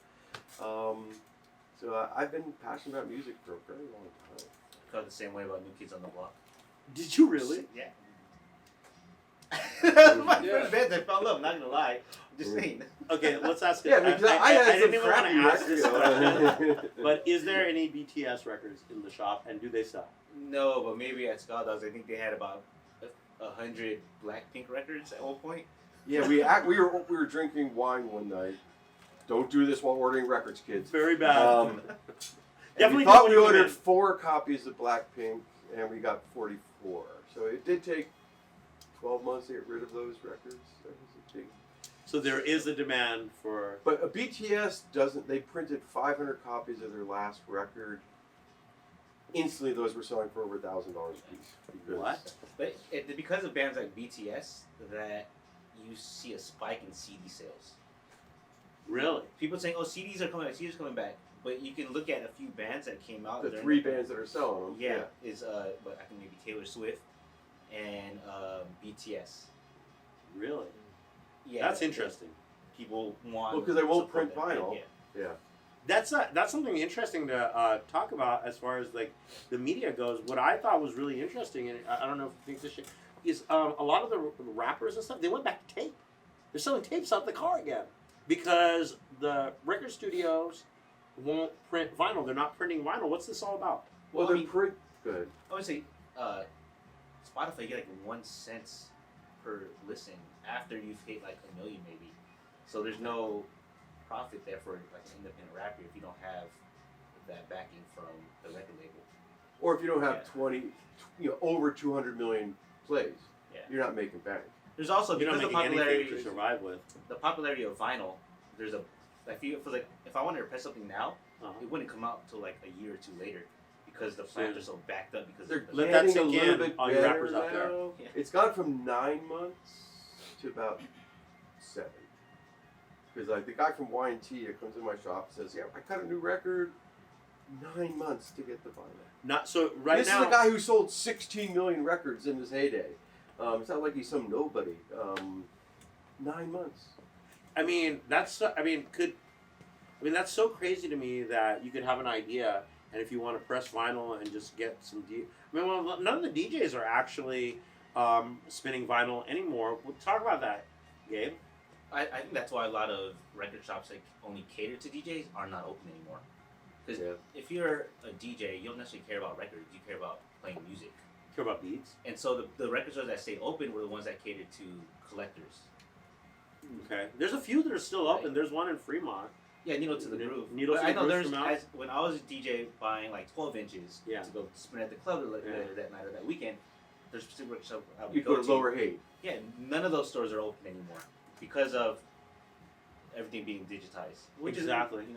So I've been passionate about music for a very long time. I felt the same way about New Kids on the Block. Did you really? Yeah. That was my Yeah. first band I fell in love, not gonna lie. I'm just saying. Okay, let's ask it. Yeah, because I had didn't some even want to crappy ask this question. records. But is there any BTS records in the shop, and do they sell? No, but maybe at Scalda's, I think they had about 100 Blackpink records at one point. Yeah, we were drinking wine one night. Don't do this while ordering records, kids. Very bad. And Definitely we thought do we when you come ordered in. 4 copies of Blackpink, and we got 44. So it did take 12 months to get rid of those records. That was a big. So there is a demand for. But BTS doesn't. They printed 500 copies of their last record. Instantly, those were selling for over $1,000 a piece. Because What? But because of bands like BTS, that you see a spike in CD sales. Really? People saying, "Oh, CDs are coming back. CDs are coming back." But you can look at a few bands that came out. The during 3 bands that are selling them. Yeah, is but I think maybe Taylor Swift and BTS. Really? Yeah, That's interesting. People want. Well, 'cause they won't support print that band, vinyl. Yeah. Yeah. That's something interesting to talk about as far as like the media goes. What I thought was really interesting, and I don't know if you think this shit, is a lot of the rappers and stuff, they went back to tape. They're selling tapes out the car again because the record studios won't print vinyl. They're not printing vinyl. What's this all about? Well, I they're mean, print good. I would say Spotify, you get like 1 cent per listen after you've hit like 1 million maybe. So there's no profit there for like an independent rapper if you don't have that backing from the record label. Or if you don't have Yeah. 20, over 200 million plays, Yeah. you're not making bank. There's also You're not because of making anything popularity, to survive with. the popularity of vinyl. There's a if I wanted to press something now, Uh-huh. it wouldn't come out until like a year or two later because the plants are so backed up because They're of the Let that getting a sink little in, bit all you better rappers out there. now. Yeah. It's gone from 9 months to about 7. Because like the guy from Y&T that comes in my shop and says, "Yeah, I cut a new record. 9 months to get the vinyl." Not so right This now. is a guy who sold 16 million records in his heyday. It's not like he's some nobody. 9 months. I mean, that's so crazy to me that you could have an idea, and if you want to press vinyl and just get some I mean, well, none of the DJs are actually spinning vinyl anymore. We'll talk about that, Gabe. I think that's why a lot of record shops that only cater to DJs are not open anymore. Because if you're a DJ, you don't necessarily care about records. You care about playing music. Care about beats. And so the record stores that stayed open were the ones that catered to collectors. Okay. There's a few that are still open. There's one in Fremont. Yeah, Needle to the Groove. Needle to but the I know Groove's there's when I was a DJ buying like 12 inches Yeah. to go spin at the club that night or that weekend. There's specific record shop I would You go to Lower Haight. Yeah, none of those stores are open anymore because of everything being digitized. Which Exactly. is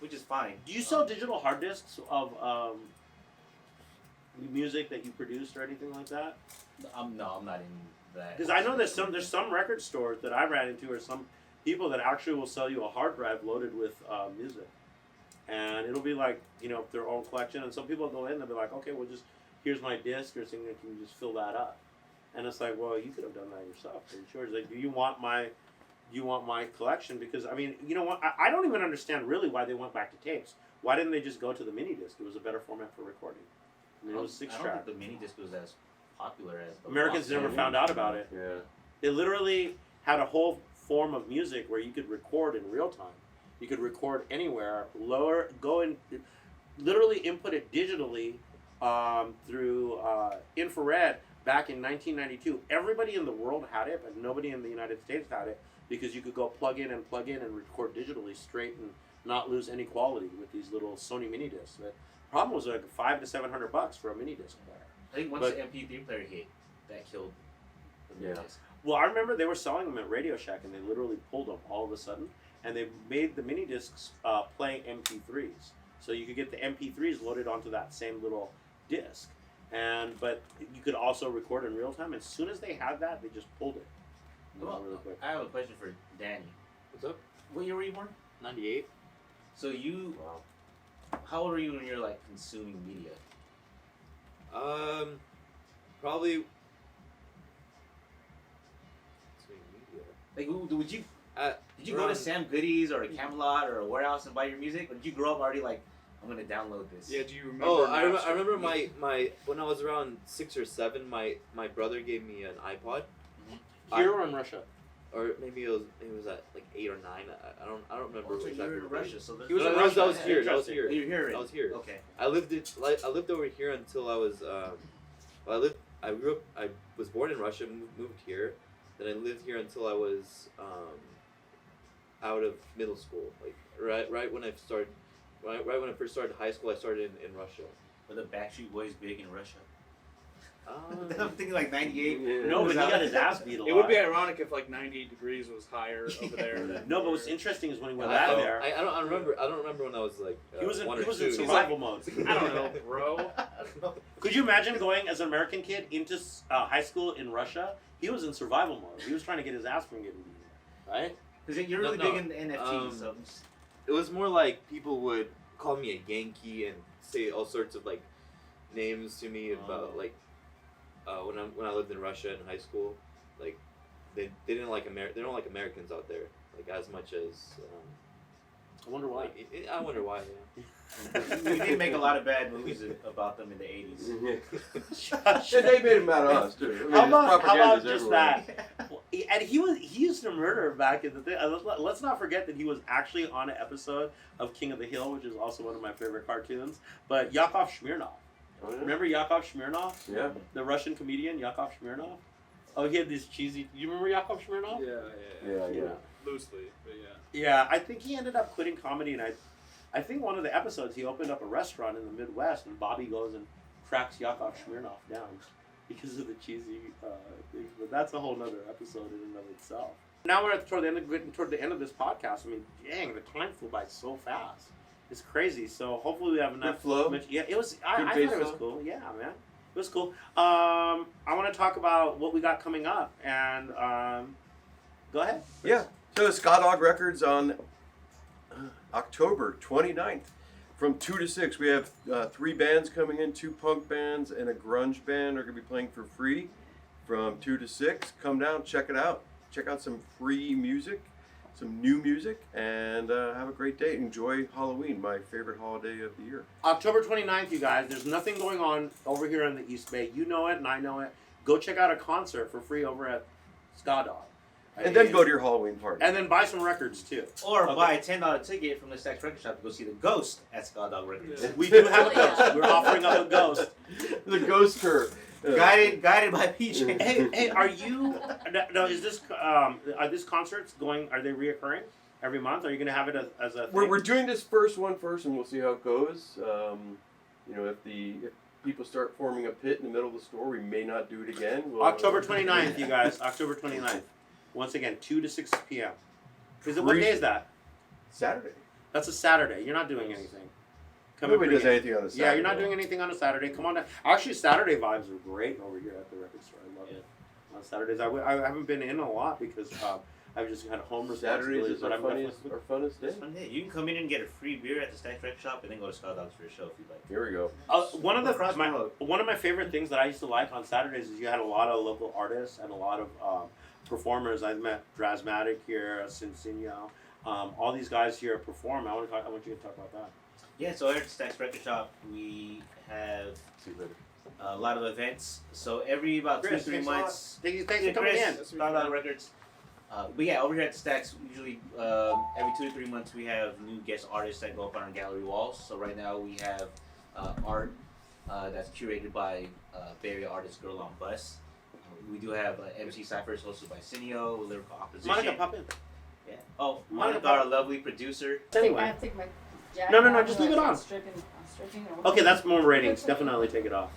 which is fine. Do you sell digital hard discs of music that you produced or anything like that? No, I'm not in that. Because I know there's some record stores that I ran into, or some people that actually will sell you a hard drive loaded with music, and it'll be like their own collection. And some people go in and they'll be like, okay, well, just here's my disc or something. Can you just fill that up? And it's like, well, you could have done that yourself. Are you sure? It's like, do you want my collection? Because I mean, you know what? I don't even understand really why they went back to tapes. Why didn't they just go to the mini disc? It was a better format for recording. I mean, it was 6 I track. don't think the mini disc was as popular as the Americans never found out about it. Yeah. They literally had a whole form of music where you could record in real time. You could record anywhere, literally input it digitally through infrared back in 1992. Everybody in the world had it, but nobody in the United States had it because you could go plug in and record digitally straight and not lose any quality with these little Sony mini discs. The problem was like $500 to $700 for a mini disc player. I think once the MP3 player hit, that killed the mini disc. Well, I remember they were selling them at Radio Shack, and they literally pulled them all of a sudden, and they made the mini discs play MP3s, so you could get the MP3s loaded onto that same little disc, but you could also record in real time. As soon as they had that, they just pulled it. Well, Really quick. I have a question for Danny. What's up? What year were you born? 98. So how old were you when you're like consuming media? Probably. Like, would you did you go to around- Sam Goody's or a Camelot or a warehouse and buy your music, or did you grow up already like, I'm gonna download this? Yeah, do you remember? Oh, I Napster? remember my when I was around 6 or 7, my brother gave me an iPod, Here or in Russia? or maybe it was at like 8 or 9. I don't remember Oh, so you exactly. were in what Russia, age. so He was No, in no, I was Russia. here. I was Interesting. here. You're here. I was here. Okay. I lived over here until I was I grew up. I was born in Russia, moved here. Then I lived here until I was out of middle school. Like right when I started, right when I first started high school, I started in Russia. Were the Backstreet Boys big in Russia? Um, I'm thinking like 98. Yeah. No, but he got his ass beat a lot. It would be ironic if like 98 degrees was higher over there. Than No, but what's interesting is when he went I out there, I don't remember when I was like he was in 1 or 2. in survival mode. I don't know, bro. Could you imagine going as an American kid into high school in Russia? He was in survival mode. He was trying to get his ass from getting beat, right? Because you're really big in NFTs. So It was more like people would call me a Yankee and say all sorts of like names to me about like when I lived in Russia in high school, like they didn't like they don't like Americans out there like as much as I wonder why. I wonder why. Yeah. we did make a lot of bad movies about them in the 80s. Yeah, they made him out of us too. I mean, How about propaganda's just everywhere. that? And he used to murder back in the thing. Let's not forget that he was actually on an episode of King of the Hill, which is also one of my favorite cartoons. But Yakov Smirnoff. Oh, yeah. Remember Yakov Smirnoff? Yeah. The Russian comedian Yakov Smirnoff? Oh, he had this cheesy... You remember Yakov Smirnoff? Yeah. Loosely, but yeah. Yeah, I think he ended up quitting comedy, and I think one of the episodes he opened up a restaurant in the Midwest, and Bobby goes and tracks Yakov Smirnoff down because of the cheesy things. But that's a whole nother episode in and of itself. Now we're toward the end of this podcast. I mean, dang, the time flew by so fast. It's crazy. So hopefully we have enough. Good flow. Yeah, it was. I thought bass it was flow. cool. Yeah, man, it was cool. I want to talk about what we got coming up, and go ahead. Yeah. So Ska Dog Records on October 29th from 2 to 6. We have 3 bands coming in, 2 punk bands and a grunge band are going to be playing for free from 2 to 6. Come down, check it out. Check out some free music, some new music, and have a great day. Enjoy Halloween, my favorite holiday of the year. October 29th, you guys. There's nothing going on over here in the East Bay. You know it, and I know it. go check out a concert for free over at Ska Dog. And then go to your Halloween party. And then buy some records too. Or buy a $10 ticket from the Stacks Record Shop to go see the Ghost at Ska Dog Records. Yeah. We do have a ghost. We're offering up a ghost. The ghost tour. Guided by PJ. Hey, are you? No, is this? Are these concerts going? Are they reoccurring every month? Are you going to have it as a? We're doing this first one first, and we'll see how it goes. If people start forming a pit in the middle of the store, we may not do it again. October 29th, you guys. October 29th. Once again, 2 to 6 p.m. What day is that? Saturday. That's a Saturday. You're not doing anything. Nobody does anything on a Saturday. Yeah, you're not doing anything on a Saturday. Come on down. Actually, Saturday vibes are great over here at the record store. I love it. On Saturdays, I haven't been in a lot because I've just had home Saturdays responsibilities. is our funnest day. It's fun day. You can come in and get a free beer at the Stacks Record Shop and then go to Ska Dogs for a show if you'd like. Here we go. One of my favorite things that I used to like on Saturdays is you had a lot of local artists and a lot of performers. I met Drasmatic here, Cincinio. All these guys here perform. I want you to talk about that. Yeah, so here at the Stacks Record Shop, we have a lot of events. So every about Chris, 2-3 months. Thanks for coming in. Ska Dog Records. But yeah, over here at the Stacks, usually every 2 to 3 months we have new guest artists that go up on our gallery walls. So right now we have art that's curated by Bay Area artist Girl on Bus. We do have MC Cyphers hosted by Cineo, Lyrical Opposition. Monica, pop in. Yeah. Oh, Monica, our lovely producer. I Anyway. have to take my jacket No, off, just like, leave it on. I'm stripping Okay, that's more ratings. Definitely take it off.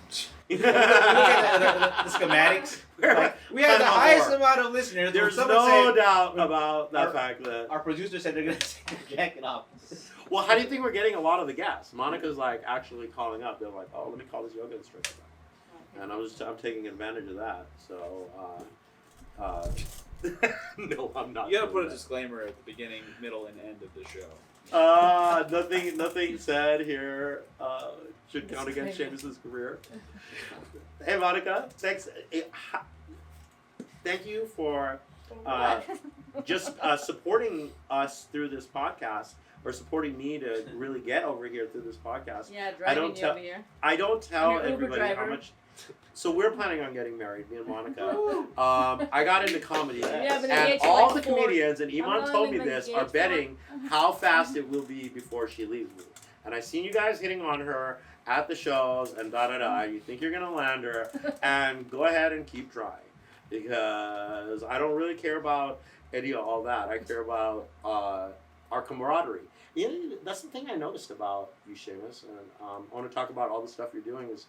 Look at the schematics. Like, we have the highest amount of listeners. There's Someone no said, doubt about that fact that. our producer said they're going to take their jacket off. Well, how do you think we're getting a lot of the guests? Monica's like actually calling up. They're like, "Oh, let me call this yoga instructor," and I'm taking advantage of that. So, no, I'm not. You gotta doing put a that. disclaimer at the beginning, middle, and end of the show. Nothing said here should count against Seamus's career. Hey, Monica, thanks. Thank you for just supporting us through this podcast, or supporting me to really get over here through this podcast. Yeah, driving you over here. I don't tell I'm your Uber everybody how driver. much. So we're planning on getting married, me and Monica. I got into comedy, Yeah, but they and get you all like the 40. comedians, and I'm Iman not told me even this, are engaged betting how fast it will be before she leaves me. And I seen you guys hitting on her at the shows and da-da-da. You think you're gonna land her, and go ahead and keep trying, because I don't really care about any of all that. I care about our camaraderie. You know, that's the thing I noticed about you, Seamus, and I want to talk about all the stuff you're doing is,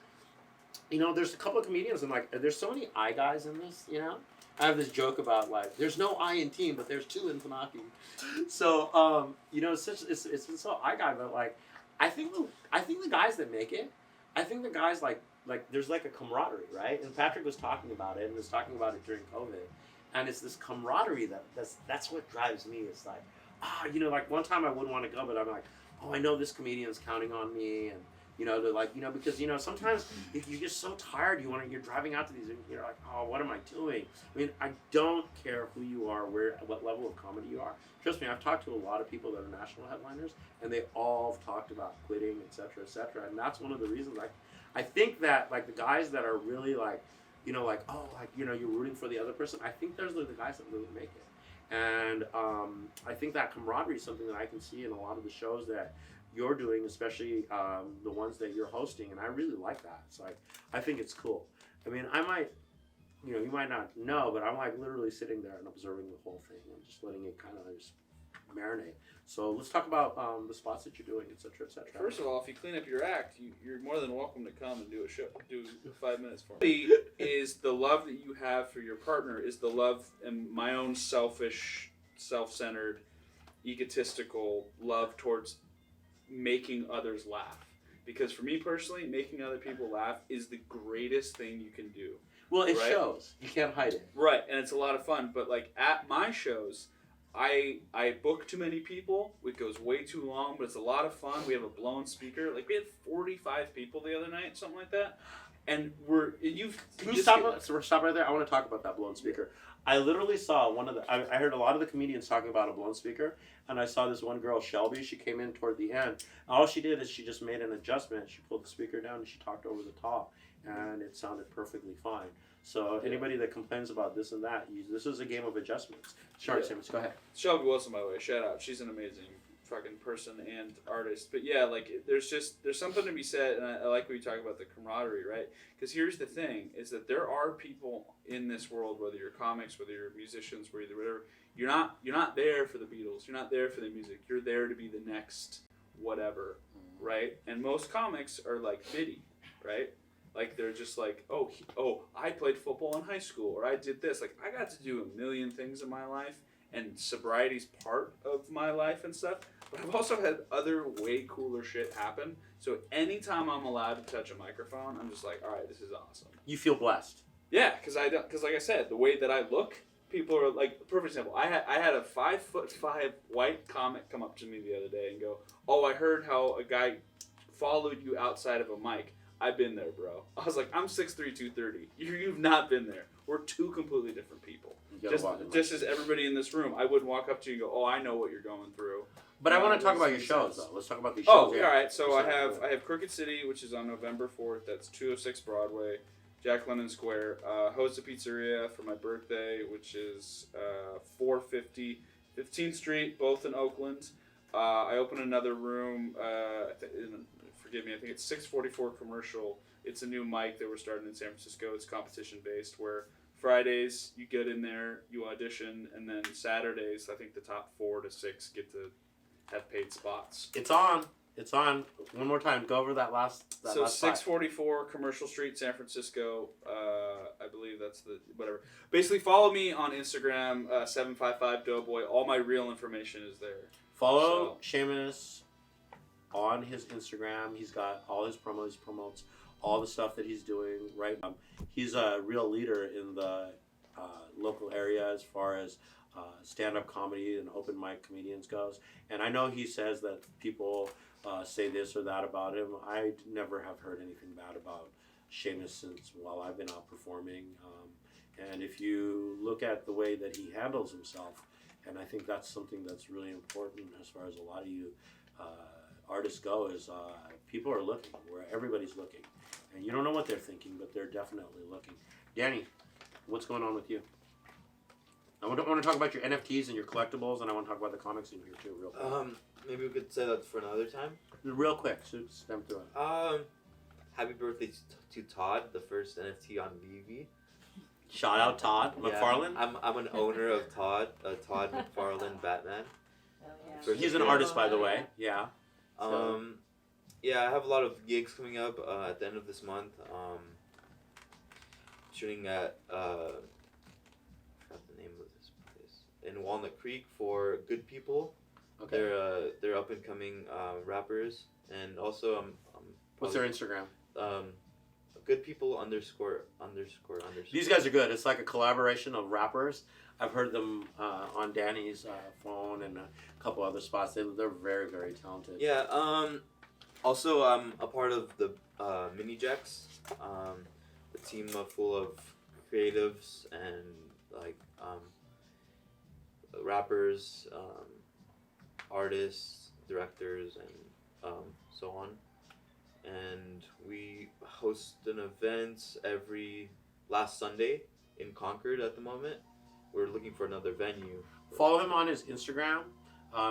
you know, there's a couple of comedians and like, there's so many I guys in this, you know? I have this joke about like, there's no I in team, but there's 2 in Pinaki. So, you know, it's been so I guy, but like, I think the guys that make it, I think the guys like there's like a camaraderie, right? And Patrick was talking about it, and was talking about it during COVID, and it's this camaraderie that's what drives me. It's like, you know, like one time I wouldn't want to go, but I'm like, oh, I know this comedian's counting on me, and you know, they're like, you know, because you know sometimes you're just so tired, you're driving out to these, and you're like, oh, what am I doing? I mean, I don't care who you are, what level of comedy you are. Trust me, I've talked to a lot of people that are national headliners, and they all have talked about quitting, etc., etc. And that's one of the reasons I think that like the guys that are really like, you know, like, oh, like, you know, you're rooting for the other person. I think those are the guys that really make it. And I think that camaraderie is something that I can see in a lot of the shows that you're doing, especially the ones that you're hosting, and I really like that. It's like, I think it's cool. I mean, I might, you know, you might not know, but I'm like literally sitting there and observing the whole thing and just letting it kind of just marinate. So let's talk about the spots that you're doing, etc., etc. First of all, if you clean up your act, you're more than welcome to come and do a show. Do 5 minutes for me. Is the love that you have for your partner, is the love and my own selfish, self-centered, egotistical love towards making others laugh. Because for me personally, making other people laugh is the greatest thing you can do. Well, it right? shows. You can't hide it. Right, and it's a lot of fun. But like at my shows, I book too many people. It goes way too long, but it's a lot of fun. We have a blown speaker. Like we had 45 people the other night, something like that. And Can you stop right there? I want to talk about that blown speaker. I literally saw I heard a lot of the comedians talking about a blown speaker, and I saw this one girl, Shelby. She came in toward the end. All she did is she just made an adjustment. She pulled the speaker down and she talked over the top. and it sounded perfectly fine. So anybody that complains about this and that, this is a game of adjustments. Sorry, Simmons, go ahead. Shelby Wilson, by the way, shout out. She's an amazing fucking person and artist. But yeah, like there's something to be said, and I like when you talk about the camaraderie, right? Because here's the thing: is that there are people in this world, whether you're comics, whether you're musicians, whether you're whatever, you're not there for the Beatles, you're not there for the music, you're there to be the next whatever, right? And most comics are like MIDI, right? Like they're just like, oh, I played football in high school, or I did this. Like I got to do a million things in my life, and sobriety's part of my life and stuff. But I've also had other way cooler shit happen. So anytime I'm allowed to touch a microphone, I'm just like, all right, this is awesome. You feel blessed. Yeah, because like I said, the way that I look, people are like, perfect example. I had a 5'5" white comic come up to me the other day and go, oh, I heard how a guy followed you outside of a mic. I've been there, bro. I was like, I'm 6'3", 230. You've not been there. We're two completely different people. Just as everybody in this room, I wouldn't walk up to you and go, oh, I know what you're going through. But I want to talk about your shows, though. Let's talk about these shows. Oh, yeah. All right. So I have Crooked City, which is on November 4th. That's 206 Broadway, Jack London Square. Host a Pizzeria for my birthday, which is 450 15th Street, both in Oakland. I open another room. Forgive me. I think it's 644 Commercial. It's a new mic that we're starting in San Francisco. It's competition based, where Fridays you get in there, you audition, and then Saturdays I think the top 4 to 6 get to have paid spots. It's on. One more time. Go over that last. So 644 Commercial Street, San Francisco. I believe that's the whatever. Basically, follow me on Instagram, 755 Doughboy. All my real information is there. Follow Seamus on his Instagram. He's got all his promos. He promotes all the stuff that he's doing. Right. He's a real leader in the local area as far as stand-up comedy and open mic comedians goes. And I know he says that people say this or that about him. I never have heard anything bad about Seamus since while I've been out performing. And if you look at the way that he handles himself, and I think that's something that's really important as far as a lot of you artists go, is people are looking where everybody's looking. And you don't know what they're thinking, but they're definitely looking. Danny, what's going on with you? I want to talk about your NFTs and your collectibles, and I want to talk about the comics in here too, real quick. Maybe we could say that for another time. Real quick, so stem through it. Happy birthday to Todd, the first NFT on VV. Shout out Todd McFarlane. I'm an owner of Todd McFarlane Batman. Oh, yeah. He's an artist, by the way. Yeah. Yeah, I have a lot of gigs coming up at the end of this month. Shooting at I forgot the name of this place in Walnut Creek for Good People. Okay. They're up and coming rappers, and also I'm What's their Instagram? Good People ___. These guys are good. It's like a collaboration of rappers. I've heard them on Danny's phone and a couple other spots. They're very, very talented. Yeah. Also, I'm a part of the Mini Jacks, a team full of creatives and like rappers, artists, directors, and so on. And we host an event every last Sunday in Concord at the moment. We're looking for another venue. Follow him on his Instagram.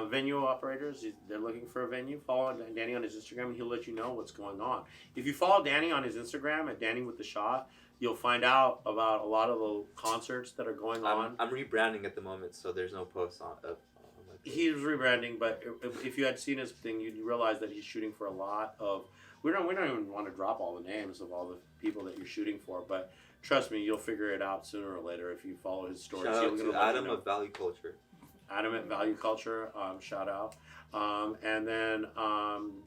Venue operators, they're looking for a venue. Follow Danny on his Instagram, and he'll let you know what's going on. If you follow Danny on his Instagram at Danny with the Shot, you'll find out about a lot of the concerts that are going on. I'm rebranding at the moment, so there's no posts on my page. He's rebranding, but if you had seen his thing, you'd realize that he's shooting for a lot of. We don't even want to drop all the names of all the people that you're shooting for, but trust me, you'll figure it out sooner or later if you follow his stories. Shout out to Adam of Value Culture. Adam at Value Culture, shout out. And then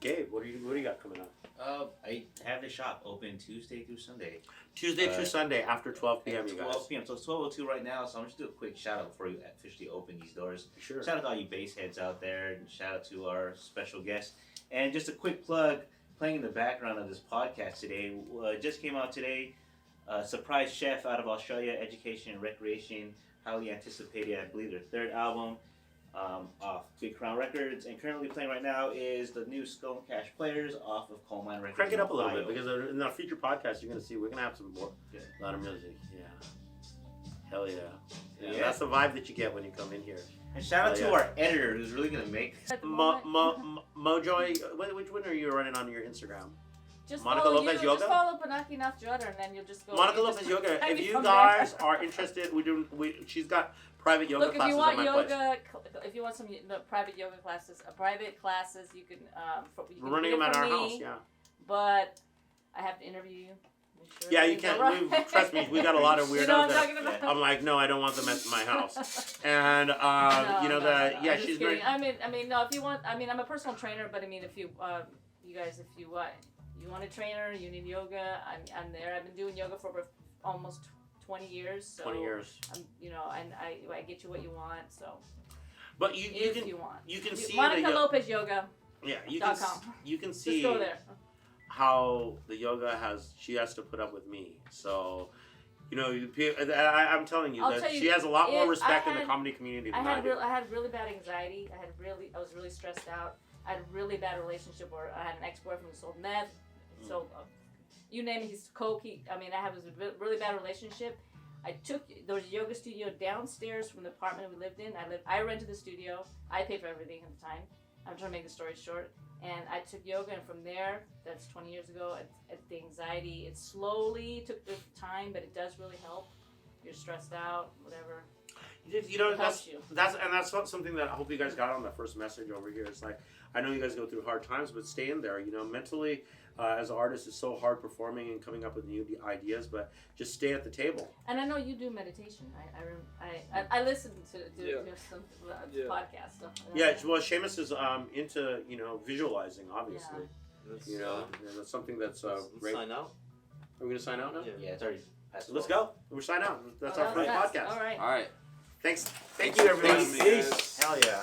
Gabe, what do you got coming up? I have the shop open Tuesday through Sunday. Tuesday through Sunday after 12 p.m. You guys. 12 p.m. So it's 12:02 right now. So I'm just do a quick shout out before you officially open these doors. Sure. Shout out to all you bass heads out there, and shout out to our special guest. And just a quick plug, playing in the background of this podcast today. Just came out today. Surprise chef out of Australia, Education and Recreation. Highly anticipated, I believe, their third album. off Big Crown Records, and currently playing right now is the new Skull and Cash Players off of Coal Mine Records. Crank it in up a little Ohio. bit because in our future podcast, you're gonna see we're gonna have some more, Yeah. a lot of music. Yeah, hell yeah. Yeah. That's the vibe that you get when you come in here. And shout out Oh, to yeah. our editor who's really gonna make this. At the Mojoy, which one are you running on your Instagram? Just Monica follow Lopez you, Yoga? Just follow Pinaki Joadder, and then you'll just go. Monica you Lopez just Yoga. find If me you from guys there. are interested, she's got private yoga Look, if classes you want at my place. yoga, if you want some private yoga classes, private classes, you can. You We're can running get them at from our me, house. Yeah. But I have to interview you. Make sure Yeah, you everything's can't. all right. Trust me, we got a lot of You know weirdos what I'm that. talking about? I'm like, no, I don't want them at my house. And No, you know no, that. no, Yeah, I'm just she's kidding. very. I mean, no. If you want, I'm a personal trainer, but I mean, if you, you guys, if you want a trainer, you need yoga. I'm there. I've been doing yoga for over almost 20 years. So 20 years. I'm, and I get you what you want. So But you if can you want, you can see Monica the Lopez Yoga. yeah you .com. can you can Just see go there. how the yoga she has to put up with me. So. I'm telling you I'll that tell you, she has a lot more I respect in the had- comedy community than I I do. had really bad anxiety. I was really stressed out. I had a really bad relationship where I had an ex-boyfriend who sold meth, sold, you name it, he's coke. I had a really bad relationship. There was a yoga studio downstairs from the apartment we lived in. I rented the studio. I paid for everything at the time. I'm trying to make the story short. And I took yoga, and from there, that's 20 years ago, the anxiety, it slowly took the time, but it does really help. You're stressed out, whatever. You know, It helps you. that's not something that I hope you guys got on the first message over here. It's like, I know you guys go through hard times, but stay in there. You know, mentally, as an artist, it's so hard performing and coming up with new ideas, but just stay at the table. And I know you do meditation. I listen to some podcasts. So, Yeah, well, Seamus is into, visualizing, obviously. Let's, You know, and that's something that's let's great. sign out. Are we going to sign out now? Yeah. Yeah, it's already past. Let's 12. go. We're signing out. That's Oh, our first fast. podcast. All right. All right. Thanks. Thank you, everybody. Thanks, guys. Hell yeah.